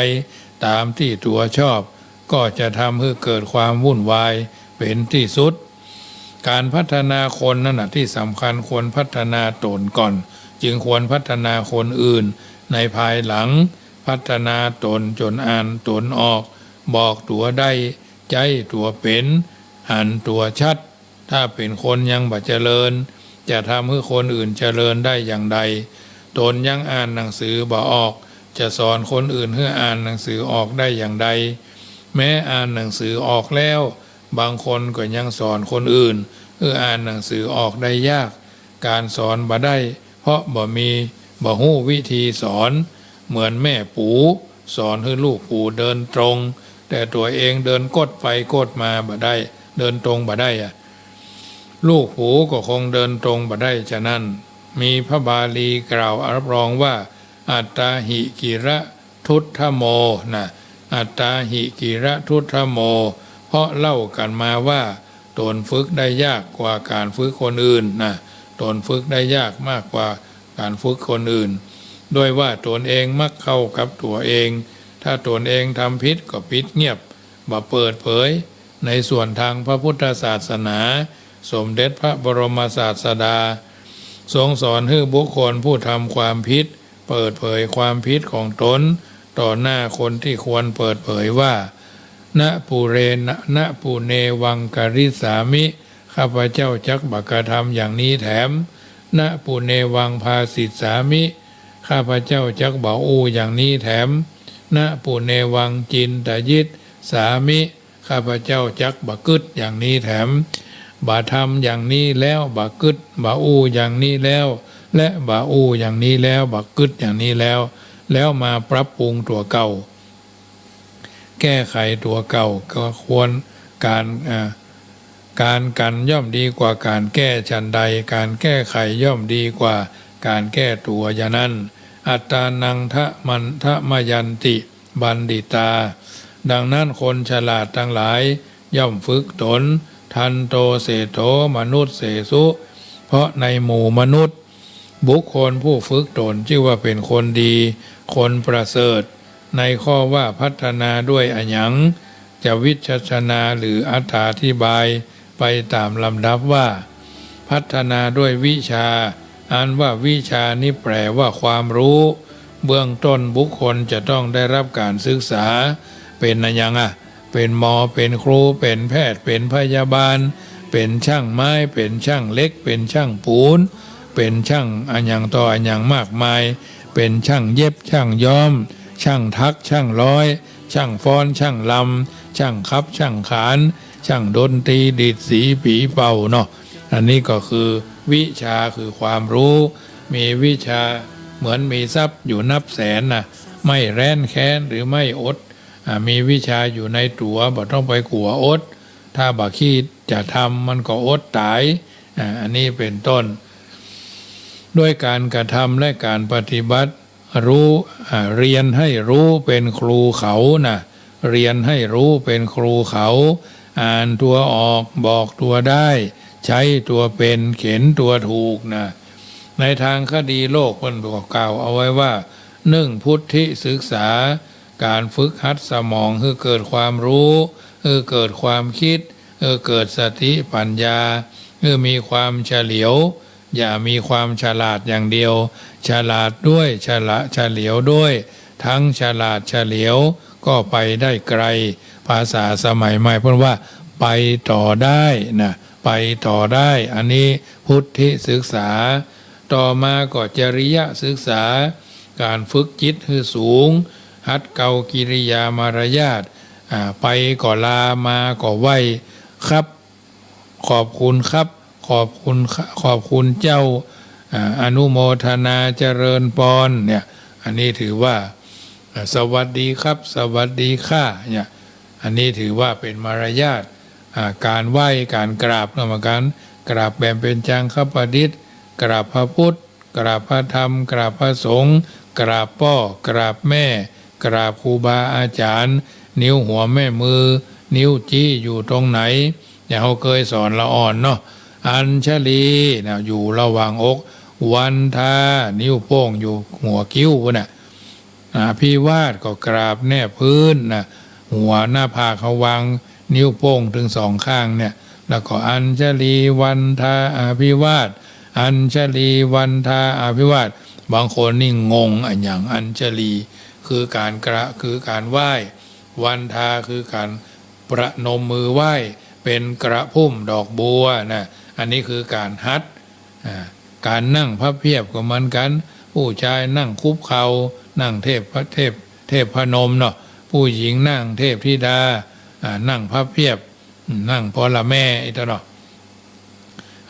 ตามที่ตัวชอบก็จะทำให้เกิดความวุ่นวายเป็นที่สุดการพัฒนาคนนั่นที่สำคัญควรพัฒนาตนก่อนจึงควรพัฒนาคนอื่นในภายหลังพัฒนาตนจนอ่านตนออกบอกตัวได้ใจตัวเป็นหันตัวชัดถ้าเป็นคนยังบ่เจริญจะทำให้คนอื่นเจริญได้อย่างใดตนยังอ่านหนังสือบ่ออกจะสอนคนอื่นให้อ่านหนังสือออกได้อย่างใดแม้อ่านหนังสือออกแล้วบางคนก็ยังสอนคนอื่นอ่านหนังสือออกได้ยากการสอนบ่ได้เพราะบ่ฮู้วิธีสอนเหมือนแม่ปู่สอนให้ลูกปู่เดินตรง แต่ตัวเองเดินกดไปกดมาบ่ได้เดินตรงบ่ได้อะลูกหูก็คงเดินตรงบ่ได้ฉะนั้นมีพระบาลีกล่าวรับรองว่าอัตตาหิกิระทุตถโมนะอัตตาหิกิระทุตถโมเพราะเล่ากันมาว่าตนฝึกได้ยากกว่าการฝึกคนอื่นนะตนฝึกได้ยากมากกว่าการฝึกคนอื่นด้วยว่าตนเองมักเข้ากับตัวเองถ้าตนเองทำผิดก็ปิดเงียบบ่เปิดเผยในส่วนทางพระพุทธศาสนาสมเด็จพระบรมศาสดาทรงสอนให้บุคคลผู้ทำความผิดเปิดเผยความผิดของตนต่อหน้าคนที่ควรเปิดเผยว่าณปุเรณปุเนวังกริสามิข้าพเจ้าจักบักกระทำอย่างนี้แถมณปุเนวังภาสิสามิข้าพเจ้าจักบ่อู้อย่างนี้แถมณปุเนวังจินตยิตสามิข้าพเจ้าจักบักกึดอย่างนี้แถมบ่ทำอย่างนี้แล้วบักกึดบ่อู้อย่างนี้แล้วและบ่อู้อย่างนี้แล้วบักกึดอย่างนี้แล้วมาปรับปรุงตัวเก่าแก้ไขตัวเก่าก็ควรการกันย่อมดีกว่าการแก้ฉันใดการแก้ไขย่อมดีกว่าการแก้ตัวอย่างนั้นอัตตานังทะมันทะมยันติบัณฑิตาดังนั้นคนฉลาดทั้งหลายย่อมฝึกตนทันโตเสโธมนุษย์เสสุเพราะในหมู่มนุษย์บุคคลผู้ฝึกตนชื่อว่าเป็นคนดีคนประเสริฐในข้อว่าพัฒนาด้วยอัญญังจะวิจัชนาหรืออธิบายไปตามลำดับว่าพัฒนาด้วยวิชาอันว่าวิชานี้แปลว่าความรู้เบื้องต้นบุคคลจะต้องได้รับการศึกษาเป็นอัญญังเป็นหมอเป็นครูเป็นแพทย์เป็นพยาบาลเป็นช่างไม้เป็นช่างเล็กเป็นช่างปูนเป็นช่างอัญญังต่ออัญญังมากมายเป็นช่างเย็บช่างย้อมช่างทักช่างร้อยช่างฟ้อนช่างลำช่างคับช่างขานช่างดนตรีดีดสีผีเป่าเนาะอันนี้ก็คือวิชาคือความรู้มีวิชาเหมือนมีทรัพย์อยู่นับแสนไม่แร้นแค้นหรือไม่อดมีวิชาอยู่ในตัวบ่ต้องไปกลัวอดถ้าบ่คิดจะทำมันก็อดตายอันนี้เป็นต้นด้วยการกระทำและการปฏิบัติรู้เรียนให้รู้เป็นครูเขาเรียนให้รู้เป็นครูเขาอ่านตัวออกบอกตัวได้ใช้ตัวเป็นเข็นตัวถูกในทางคดีโลกเพิ่นบอกกล่าวเอาไว้ว่าพุทธิศึกษาการฝึกหัดสมองให้เกิดความรู้ให้เกิดความคิดให้เกิดสติปัญญาให้มีความเฉลียวอย่ามีความฉลาดอย่างเดียวฉลาดด้วยเฉลียวด้วยทั้งฉลาดเฉลียวก็ไปได้ไกลภาษาสมัยใหม่เพิ่นว่าไปต่อได้ไปต่อได้อันนี้พุทธิศึกษาต่อมาก็จริยศึกษาการฝึกจิตให้สูงหัดเกากิริยามารยาทไปก็ลามาก็ไหวครับขอบคุณครับขอบคุณเจ้าอนุโมทนาเจริญพรเนี่ยอันนี้ถือว่าสวัสดีครับสวัสดีค่ะเนี่ยอันนี้ถือว่าเป็นมารยาทการไหว้การกราบกรรมการกราบแบบเป็นจังคประดิษฐ์กราบพระพุทธกราบพระธรรมกราบพระสงฆ์กราบพ่อกราบแม่กราบครูบาอาจารย์นิ้วหัวแม่มือนิ้วจี้อยู่ตรงไหนอย่างเขาเคยสอนละอ่อนเนาะอัญชลีอยู่ระหว่างอกวันทานิ้วโป้งอยู่หัวคิ้วพิวาทก็กราบแนบพื้นหัวหน้าผากเขาวางนิ้วโป้งถึงสองข้างเนี่ยแล้วก็อัญชลีวันทาอภิวาทอัญชลีวันทาอภิวาทบางคนนี่งงอย่างอัญชลีคือการคือการไหว้วันทาคือการประนมมือไหว้เป็นกระพุ่มดอกบัวอันนี้คือการฮัดการนั่งพับเพียบก็เหมือนกันผู้ชายนั่งคุบเข่านั่งเทพพนมเนาะผู้หญิงนั่งเทพธิดานั่งพับเพียบนั่งพลแม่อีกต่อเนาะ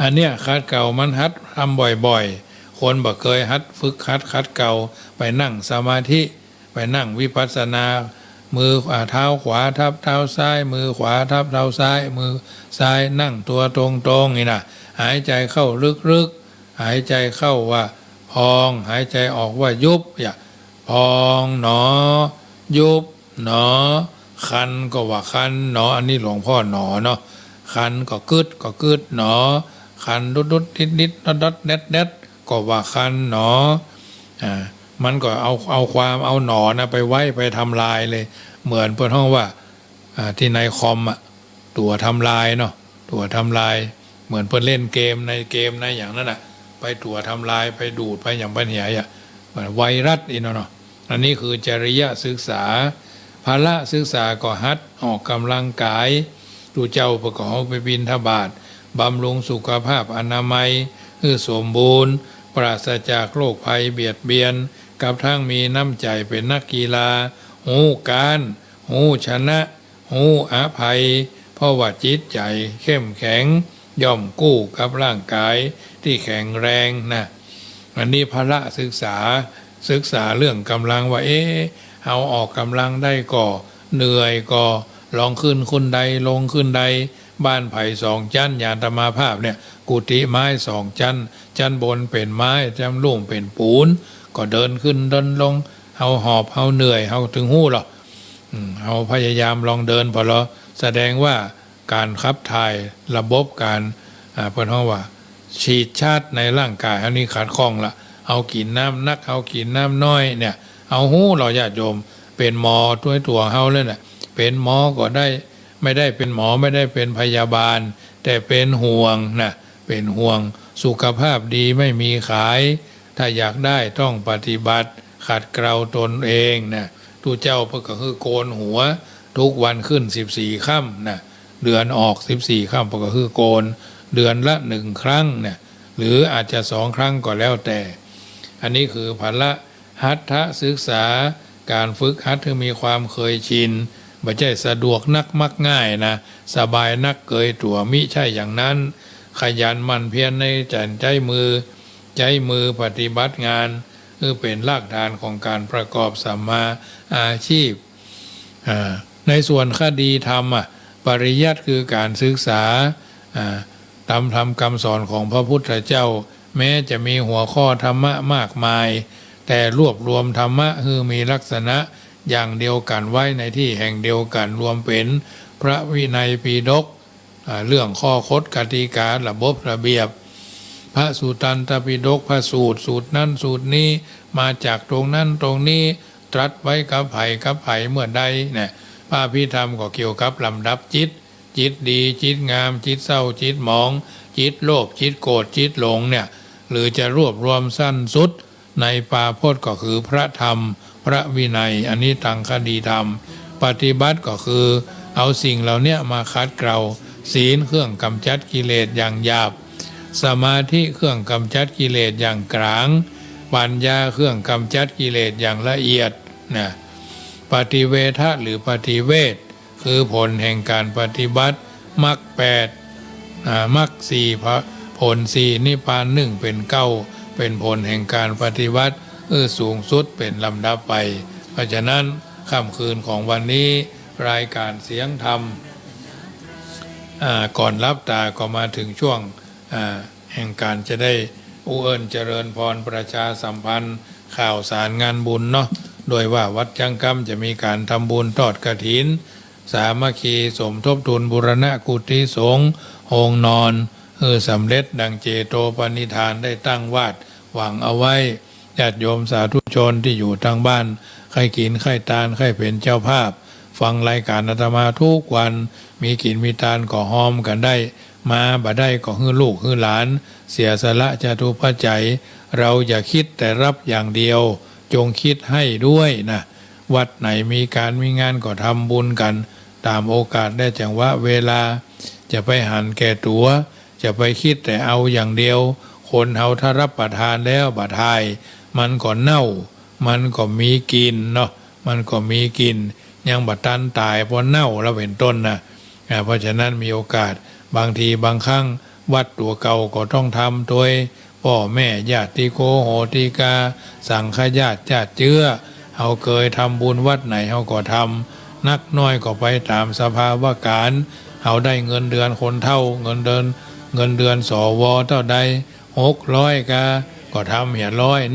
อันเนี้ยคัดเก่ามันฮัดทำบ่อยๆคนบ่เคยฮัดฝึกคัดเก่าไปนั่งสมาธิไปนั่งวิปัสสนา มือเท้าขวาทับเท้าซ้ายมือขวาทับเท้าซ้ายมือซ้ายนั่งตัวตรงๆนี่นะหายใจเข้าลึกๆหายใจเข้าว่าพองหายใจออกว่ายุบอย่าพองหนอยุบหนอคันก็ว่าคันหนออันนี้หลวงพ่อหนอเนาะคันก็กึดหนอคันดุดนิดดอดเน็ดก็ว่าคันหนอมันก็เอาความเอาหนอนะไปไว้ไปทำลายเลยเหมือนเพื่อนห้องว่าที่ในคอมตัวทำลายเนาะตัวทำลายเหมือนเพื่อนเล่นเกมในอย่างนั้นไปตัวทำลายไปดูดไปอย่างปัญหาไวรัสเนาะอันนี้คือจริยศึกษาภาระศึกษาก็หัดออกกำลังกายดูเจ้าประกอบไปบิณฑบาตบำรุงสุขภาพอนามัยคือสมบูรณ์ปราศจากโรคภัยเบียดเบียนกับทั้งมีน้ำใจเป็นนักกีฬาหูการหูชนะหูอภัยเพราะว่าจิตใจเข้มแข็งย่อมกู้กับร่างกายที่แข็งแรงนะอันนี้ภาระศึกษาเรื่องกำลังว่าเอาออกกำลังได้ก็เหนื่อยก็ลองขึ้นใดลงขึ้นใดบ้านไผ่2 ชั้นยานตมาภาพเนี่ยกุฏิไม้2 ชั้นบนเป็นไม้ชั้นล่างเป็นปูนก็เดินขึ้นเดินลงเอาหอบเอาเหนื่อยเอาถึงหู้หรอเอาพยายามลองเดินพอแล้วแสดงว่าการขับถ่ายระบบการเปิดห้องว่าฉีดชาติในร่างกายอันนี้ขาดข้องละเอากินน้ำนักเอากินน้ำน้อยเนี่ยเอาหู้เราญาติโยมเป็นหมอตัวเฮาเลยน่ะเป็นหมอก็ได้ไม่ได้เป็นหมอไม่ได้เป็นพยาบาลแต่เป็นห่วงนะเป็นห่วงสุขภาพดีไม่มีขายถ้าอยากได้ต้องปฏิบัติขัดเกลาตนเองนะทุเจ้าก็คือโกนหัวทุกวันขึ้น14 ค่ำนะเดือนออก14 ค่ำก็คือโกนเดือนละ1 ครั้งเนี่ยหรืออาจจะ2 ครั้งก็แล้วแต่อันนี้คือภาระหัตถศึกษาการฝึกหัดที่มีความเคยชินไม่ใช่สะดวกนักมักง่ายนะสบายนักเกยตัวมิใช่อย่างนั้นขยันหมั่นเพียรในใจมือปฏิบัติงานคือเป็นรากฐานของการประกอบสัมมาอาชีพในส่วนคดีธรรมปริยัติคือการศึกษาตามธรรมคำสอนของพระพุทธเจ้าแม้จะมีหัวข้อธรรมะมากมายแต่รวบรวมธรรมะคือมีลักษณะอย่างเดียวกันไว้ในที่แห่งเดียวกันรวมเป็นพระวินัยปิฎกเรื่องข้อคดกติการะบบระเบียบพระสุตตันตปิฎกพระสูตรนั้นสูตรนี้มาจากตรงนั้นตรงนี้ตรัสไว้กับไผ่เมื่อใดเนี่ยพระพิธรรมก็เกี่ยวกับลำดับจิตดีจิตงามจิตเศร้าจิตหมองจิตโลภจิตโกรธจิตหลงเนี่ยหรือจะรวบรวมสั้นสุดในปาพจน์ก็คือพระธรรมพระวินัยอันนี้ตังคดีธรรมปฏิบัติก็คือเอาสิ่งเหล่านี้มาคัดเกลาศีลเครื่องกำจัดกิเลสอย่างหยาบสมาธิเครื่องกำจัดกิเลสอย่างกลางปัญญาเครื่องกำจัดกิเลสอย่างละเอียดนะปฏิเวทะหรือปฏิเวทคือผลแห่งการปฏิบัติมรรค8มรรค4ผล4นิพพาน1เป็น9เป็นผลแห่งการปฏิบัติสูงสุดเป็นลำดับไปเพราะฉะนั้นค่ำคืนของวันนี้รายการเสียงธรรมก่อนรับตาก็มาถึงช่วงแห่งการจะได้อุเอิญเจริญพรประชาสัมพันธ์ข่าวสารงานบุญเนาะโดยว่าวัดจังกำจะมีการทำบุญทอดกฐินสามัคคีสมทบทุนบูรณะกุฏิสงฆ์โฮงนอนสำเร็จดังเจโตปณิธานได้ตั้งวาดหวังเอาไว้ญาติโยมสาธุชนที่อยู่ทางบ้านใครกินใครทานใครเป็นเจ้าภาพฟังรายการอาตมาทุกวันมีกินมีทานก็หอมกันได้มาบ่ได้ก็ฮื้อลูกฮื้อหลานเสียสละจตุปัจจัยเราอย่าคิดแต่รับอย่างเดียวจงคิดให้ด้วยนะวัดไหนมีการมีงานก็ทำบุญกันตามโอกาสได้จังหวะเวลาจะไปหันแก่ตัวจะไปคิดแต่เอาอย่างเดียวคนเฮาถ้ารับประทานแล้วบาทายมันก็เน่ามันก็มีกินเนาะมันก็มีกินยังบัดตันตายเพราะเน่าแล้วเป็นต้นนะเพราะฉะนั้นมีโอกาสบางทีบางครั้งวัดตัวเก่าก็ต้องทำโดยพ่อแม่ญาติโกโหติกาสังฆญาติเจือเฮาเคยทำบุญวัดไหนเฮาก็ท นักน้อยก็ไปตามสภาวะการเอาได้เงินเดือนคนเท่าเงินเดือนสวเท่าใด600ก็ทำ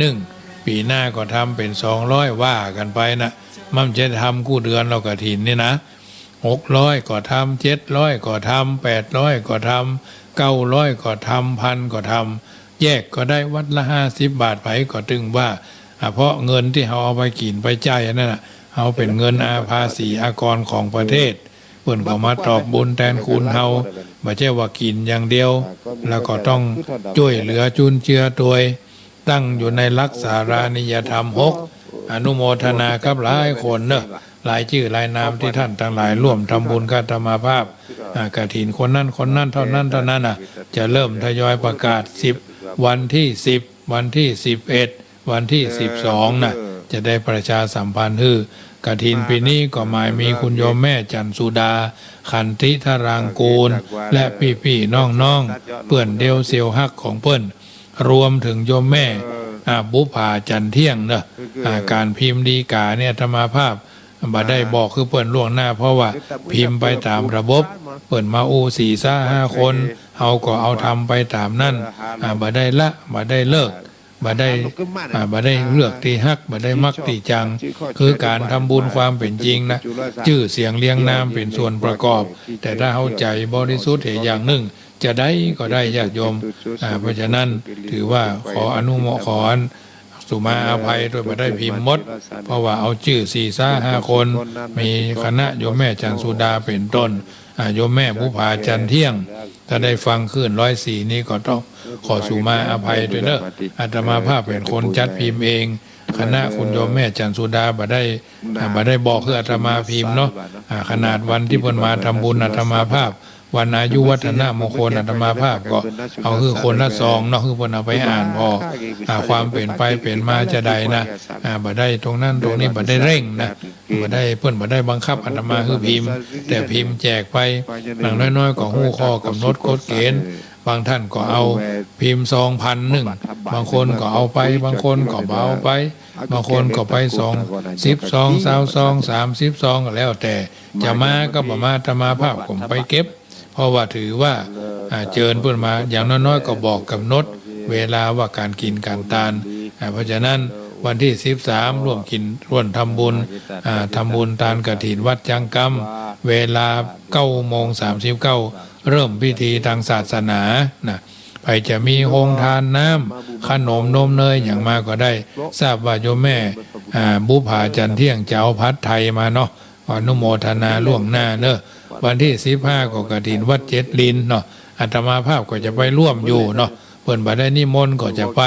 100ปีหน้าก็ทำเป็น200ว่ากันไปนะมั่มจะทำกู้เดือนเรากฐินนี่นะ600ก็ทำ700ก็ทำ800ก็ทำ900ก็ทำ1,000ก็ทำแยกก็ได้วัดละ50 บาทไผก็ตึงว่าเพราะเงินที่เขาเอาไปกินไปจ่ายนั่นน่ะเอาเป็นเงินภาษีอากรของประเทศเพิ่นก็มาตอบบุญแทนคุณเฮาบ่ใช่ว่ากินอย่างเดียวแล้วก็ต้องช่วยเหลือจุนเจือตัวตั้งอยู่ในหลักสารานิยธรรม6อนุโมทนากับหลายคนเนอะหลายชื่อหลายนามที่ท่านทั้งหลายร่วมทำบุญกับธรรมภาพกฐินคนนั้นเท่านั้นจะเริ่มทยอยประกาศ10วันที่10วันที่11วันที่12จะได้ประชาสัมพันธ์กฐินปีนี้ก็หมายมีคุณโยมแม่จันสุดาขันติธารางกูลและพี่ๆน้องๆเพื่อนเดียวเซียวฮักของเปิ้นรวมถึงโยมแม่บุภาจันเที่ยงเนอะการพิมพ์ดีกาเนี่ยธรรมภาพบ่ได้บอกคือเปิ้นล่วงหน้าเพราะว่าพิมพ์ไปตามระบบเปิ้นมา4-5 คนเฮาก็เอาทำไปตามนั่นบ่ได้ละบ่ได้เลิกบ่ได้เลือกที่ฮักบ่ได้มักที่จังคือการทำบุญความเป็นจริงนะชื่อเสียงเรียงนามเป็นส่วนประกอบแต่ถ้าเฮาใจบริสุทธิ์เหตุอย่างหนึ่งจะได้ก็ได้ญาติโยมเพราะฉะนั้นถือว่าขออนุโมทนาสุมาอภัยโดยไม่ได้พิมพ์หมดเพราะว่าเอาชื่อ4-5 คนมีคณะโยมแม่จันสุดาเป็นต้นโยมแม่บุภาจันเที่ยงถ้าได้ฟังขึ้น104นี้ก็ต้องขอสุมาอภัยด้วยเนอะอาตมาภาพเป็นคนจัดพิมพ์เองคณะคุณโยมแม่จันสุดาบ่ได้บอกคืออาตมาพิมพ์เนาะขนาดวันที่เพิ่นมาทำบุญอาตมาภาพวันอายุวัฒนมงคลอาตมาภาพก็เอาคือคนละซองเนาะคือเพิ่นเอาไปอ่านพอความเปลี่ยนไปเปลี่ยนมาจะใดนะบ่ได้ตรงนั้นตรงนี้บ่ได้เร่งนะบ่ได้เพิ่นบ่ได้บังคับอาตมาคือพิมพ์แต่พิมพ์แจกไปหลังน้อยๆก็ฮู้ข้อกำหนดกฎเกณฑ์บางท่านก็เอาพิมพ์ซอง1,000บางคนก็เอาไปบางคนก็เอาไปบางคนก็ไป10 ซอง20 ซอง30 ซองก็แล้วแต่จะมาก็บ่มาอาตมาภาพผมไปเก็บเพราะว่าถือว่าเจิญเพิ่นมาอย่างน้อยๆก็บอกกำหนดเวลาว่าการกินการทานเพราะฉะนั้นวันที่13ร่วมกินร่วมทำบุญทานกฐินวัดจังกำเวลา 9:39 เริ่มพิธีทางศาสนานะไปจะมีโฮงทานน้ำขนมนมเนยอย่างมากก็ได้ทราบว่าโยมแม่บุภาจันเที่ยงเจ้าพัดไทยมาเนาะอนุโมทนาล่วงหน้าเนอะวันที่15ก็กฐินวัด7 ลินเนาะอาตมาภาพก็จะไปร่วมอยู่เนาะเพิ่นบ่ได้นิมนต์ก็จะไป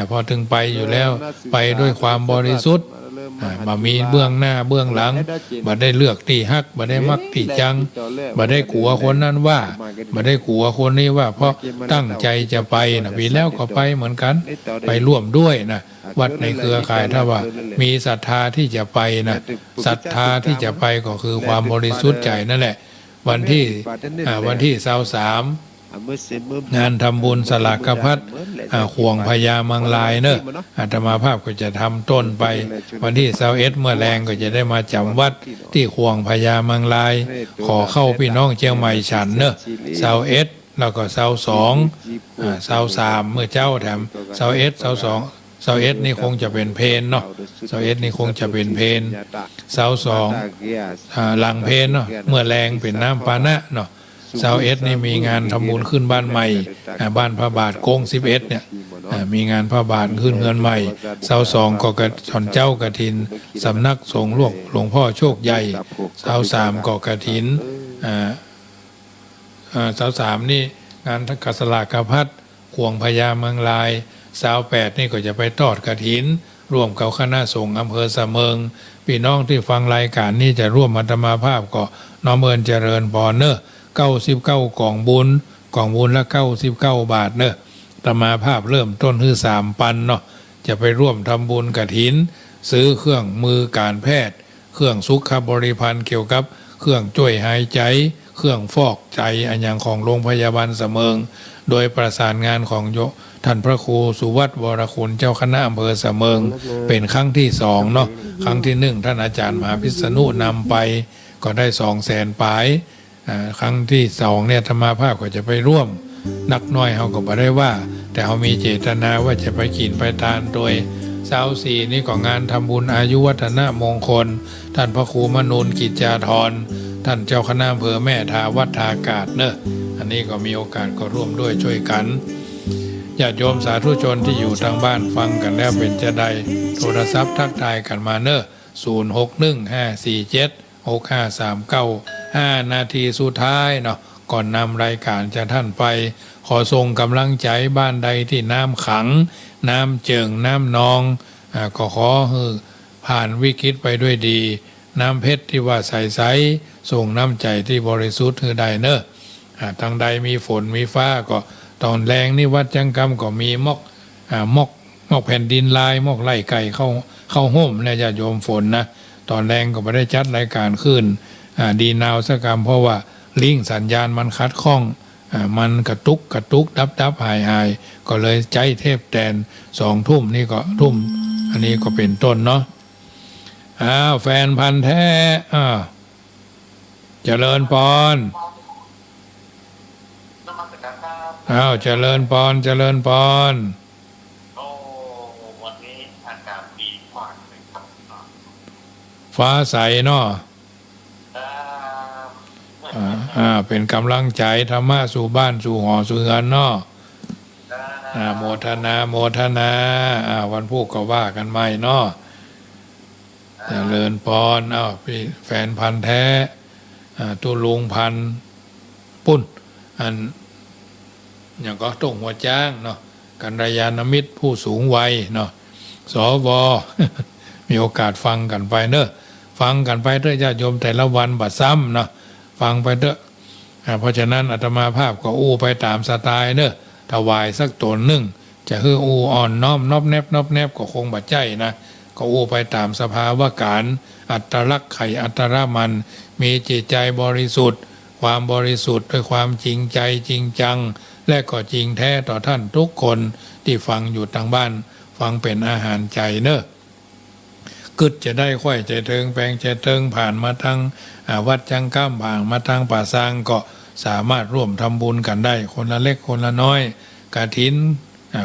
พอถึงไปอยู่แล้วไปด้วยความบริสุทธิ์บ่มีเบื้องหน้าเบื้องหลังบ่ได้เลือกที่ฮักบ่ได้มักที่จังบ่ได้กลัวคนนั้นว่าบ่ได้กลัวคนนี้ว่าเพราะตั้งใจจะไปนะปีแล้วก็ไปเหมือนกันไปร่วมด้วยนะวัดในเครือข่ายถ้าว่ามีศรัทธาที่จะไปนะศรัทธาที่จะไปก็คือความบริสุทธิ์ใจนั่นแหละวันที่23งานทำบุญสลากพัดห่วงพญามังลายเนอะอาตมาภาพก็จะทำต้นไปวันที่21เมื่อแรงก็จะได้มาจำวัดที่ห่วงพญามังลายขอเข้าพี่น้องเชียงใหม่ฉันเนอะ21แล้วก็23เมื่อเจ้าแถม21นี่คงจะเป็นเพนเนาะ21นี่คงจะเป็นเพน22หลังเพนเนาะเมื่อแรงเป็นน้ำปานะเนาะ21นี่มีงานทำบุญขึ้นบ้านใหม่บ้านพระบาทโค้ง11เนี่ยมีงานพระบาทขึ้นเงินใหม่22ก็กฐินเจ้ากฐินสำนักสงฆ์หลวงพ่อโชคใหญ่23ก็กฐิน23นี่งานทักษลากพัดห่วงพญาเมืองลาย28นี่ก็จะไปทอดกฐินร่วมกับคณะสงฆ์อำเภอสะเมิงพี่น้องที่ฟังรายการนี้จะร่วมอาตมาภาพก็น้อมเอิญเจริญพรเนอะ99กล่องบุญละ99 บาทเนอะอาตมาภาพเริ่มต้นคือ3,000เนาะจะไปร่วมทำบุญกฐินซื้อเครื่องมือการแพทย์เครื่องสุขบริพันธ์เกี่ยวกับเครื่องช่วยหายใจเค รื่องฟอกใจอันอย่างของโรงพยาบาลเสมิงโดยประสานงานของท่านพระครูสุวัตวรคุณเจ้าคณะอำเภอเสมิงเป็นครั้งที่2เนาะครั้งที่1ท่านอาจารย์มหาพิษณุนำไปก็ได้200,000 ปลายครั้งที่2เนี่ยธรรมาภาพก็จะไปร่วมนักน้อยเขาก็บ่ได้ว่าแต่เขามีเจตนาว่าจะไปกินไปทานโดย24นี่ก็งานทำบุญอายุวัฒนมงคลท่านพระครูมนูนกิจจาธรท่านเจ้าคณะอำเภอแม่ทาวัดทากาศเนอะอันนี้ก็มีโอกาสก็ร่วมด้วยช่วยกันญาติโยมสาธุชนที่อยู่ทางบ้านฟังกันแล้วเป็นจะได้โทรศัพท์ทักทายกันมาเนอะ0615476539 5 นาทีสุดท้ายเนาะก่อนนำรายการจะท่านไปขอส่งกำลังใจบ้านใดที่น้ำขังน้ำเจิ่งน้ำนองก็ขอให้ผ่านวิกฤตไปด้วยดีน้ำเพชรที่ว่าใสๆส่งน้ำใจที่บริสุทธิ์คือใดเนอะทางใดมีฝนมีฟ้าก็ตอนแรงนี่วัดจังกำก็มีมอกแผ่นดินลายมอกไล่ไก่เข้าห่มเนี่ยจะโยมฝนนะตอนแรงก็ไม่ได้จัดรายการขึ้นดีนาวสกรรมเพราะว่าลิงสัญญาณมันคัดข้องมันกระตุกดับหายก็เลยใจเทพแตน2 ทุ่มนี่ก็ทุ่มอันนี้ก็เป็นต้นเนาะแฟนพันธ์แท้เจริญปอนเจริญปอนโอ้วันนี้อากาศดีมากเลยครับฟ้าใสเนาะเป็นกำลังใจธรรมะสู่บ้านสู่หอสู่เฮือนเนาะโมทนาวันพุธก็ว่ากันใหม่เนาะเจริญปอนพี่แฟนพันธ์แท้ตุลุงพันธ์ปุ้นอันอย่างก็ต้องหัวจ้างเนาะกัลยาณมิตรผู้สูงวัยเนาะสว มีโอกาสฟังกันไปเนอะฟังกันไปเถอะญาติโยมแต่ละวันบัดซ้ำเนาะฟังไปเถอะเพราะฉะนั้นอาตมาภาพก็อู้ไปตามสไตล์เนอะถวายสักตนหนึ่งจะคืออู้อ่อนน้อมนอบแนบก็คงบัดใจนะก็อู้ไปตามสภาวะการอัตลักษณ์ไข่อัตรามันมีจิตใจบริสุทธิ์ความบริสุทธิ์ด้วยความจริงใจจริงจังและก็จริงแท้ต่อท่านทุกคนที่ฟังอยู่ทางบ้านฟังเป็นอาหารใจเนอะกึดจะได้ค่อยใจเทิงแปลงใจเทิงผ่านมาทางวัดจังก้ามผ่านมาทางป่าซางก็สามารถร่วมทำบุญกันได้คนละเล็กคนละน้อยกฐิน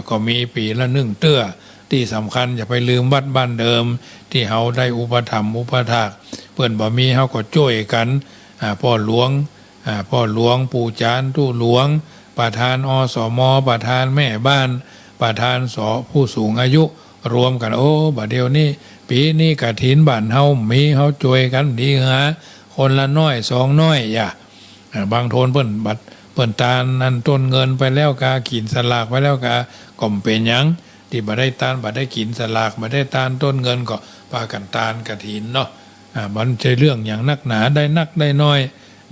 ก็มีปีละ1 เตื้อที่สำคัญอย่าไปลืมวัดบ้านเดิมที่เฮาได้อุปถัมภ์อุปถากเพื่อนบ่มีเฮาก็ช่วยกันพ่อหลวงปู่จานตู้หลวงประธานอสมประธานแม่บ้านประธานผู้สูงอายุรวมกันบัดเดียวนี้ปีนี้กฐินบ้านเฮามีเฮาช่วยกันดีฮะคนละน้อย2 น้อยบางโทนเปิ้นตาลนั่นต้นเงินไปแล้วกากินสลากไปแล้วกาก็เป็นหยังที่บ่ได้ตาลบ่ได้กินสลากบ่ได้ตาลต้นเงินก็พากันตาลกฐินเนาะมันใช่เรื่องอย่างนักหนาได้นักได้น้อย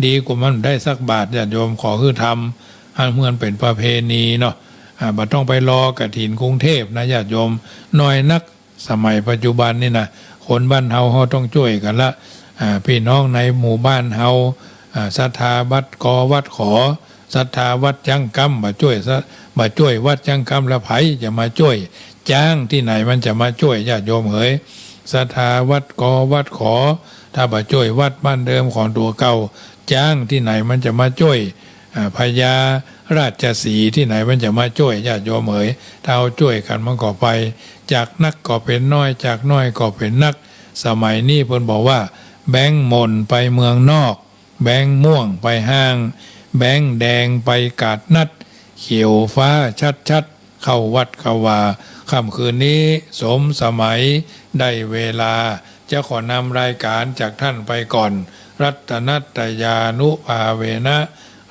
ดีกว่ามันได้สักบาทญาติโยมขอคือทำให้เหมือนเป็นประเพณีเนาะบ่ต้องไปรอกฐินกรุงเทพนะญาติโยมน้อยนักสมัยปัจจุบันนี่นะคนบ้านเฮาต้องช่วยกันละพี่น้องในหมู่บ้านเฮาศรัทธาวัดวัดขอศรัทธาวัดจังกำมาช่วยวัดจังกำแล้วไผจะมาช่วยจ้างที่ไหนมันจะมาช่วยญาติโยมเอ๋ยศรัทธาวัดวัดขอถ้าบ่ช่วยวัดบ้านเดิมของตัวเก่าจ้างที่ไหนมันจะมาช่วยพญาราชสีห์ที่ไหนมันจะมาช่วยญาติโยมเอ๋ยถ้าเอาช่วยกันมันก็ไปจากนักก็เป็นน้อยจากน้อยก็เป็นนักสมัยนี้เพิ่นบอกว่าแบงค์มนไปเมืองนอกแบงค์ม่วงไปห้างแบงค์แดงไปกาดนัดเขียวฟ้าชัดเข้าวัดเข้าวาค่ำคืนนี้สมสมัยได้เวลาจะขอนำรายการจากท่านไปก่อนรัตนัตตยานุภาเวนะ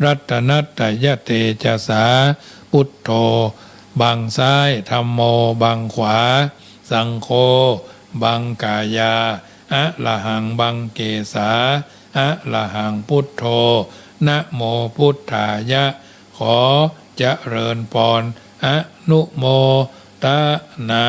รัตนัตตยเตจสาพุทโธบังซ้ายธัมโมบังขวาสังโฆบังกายาอะระหังบังเกสาอะระหังพุทโธนะโมพุทธายะขอเจริญพรอนุโมทนา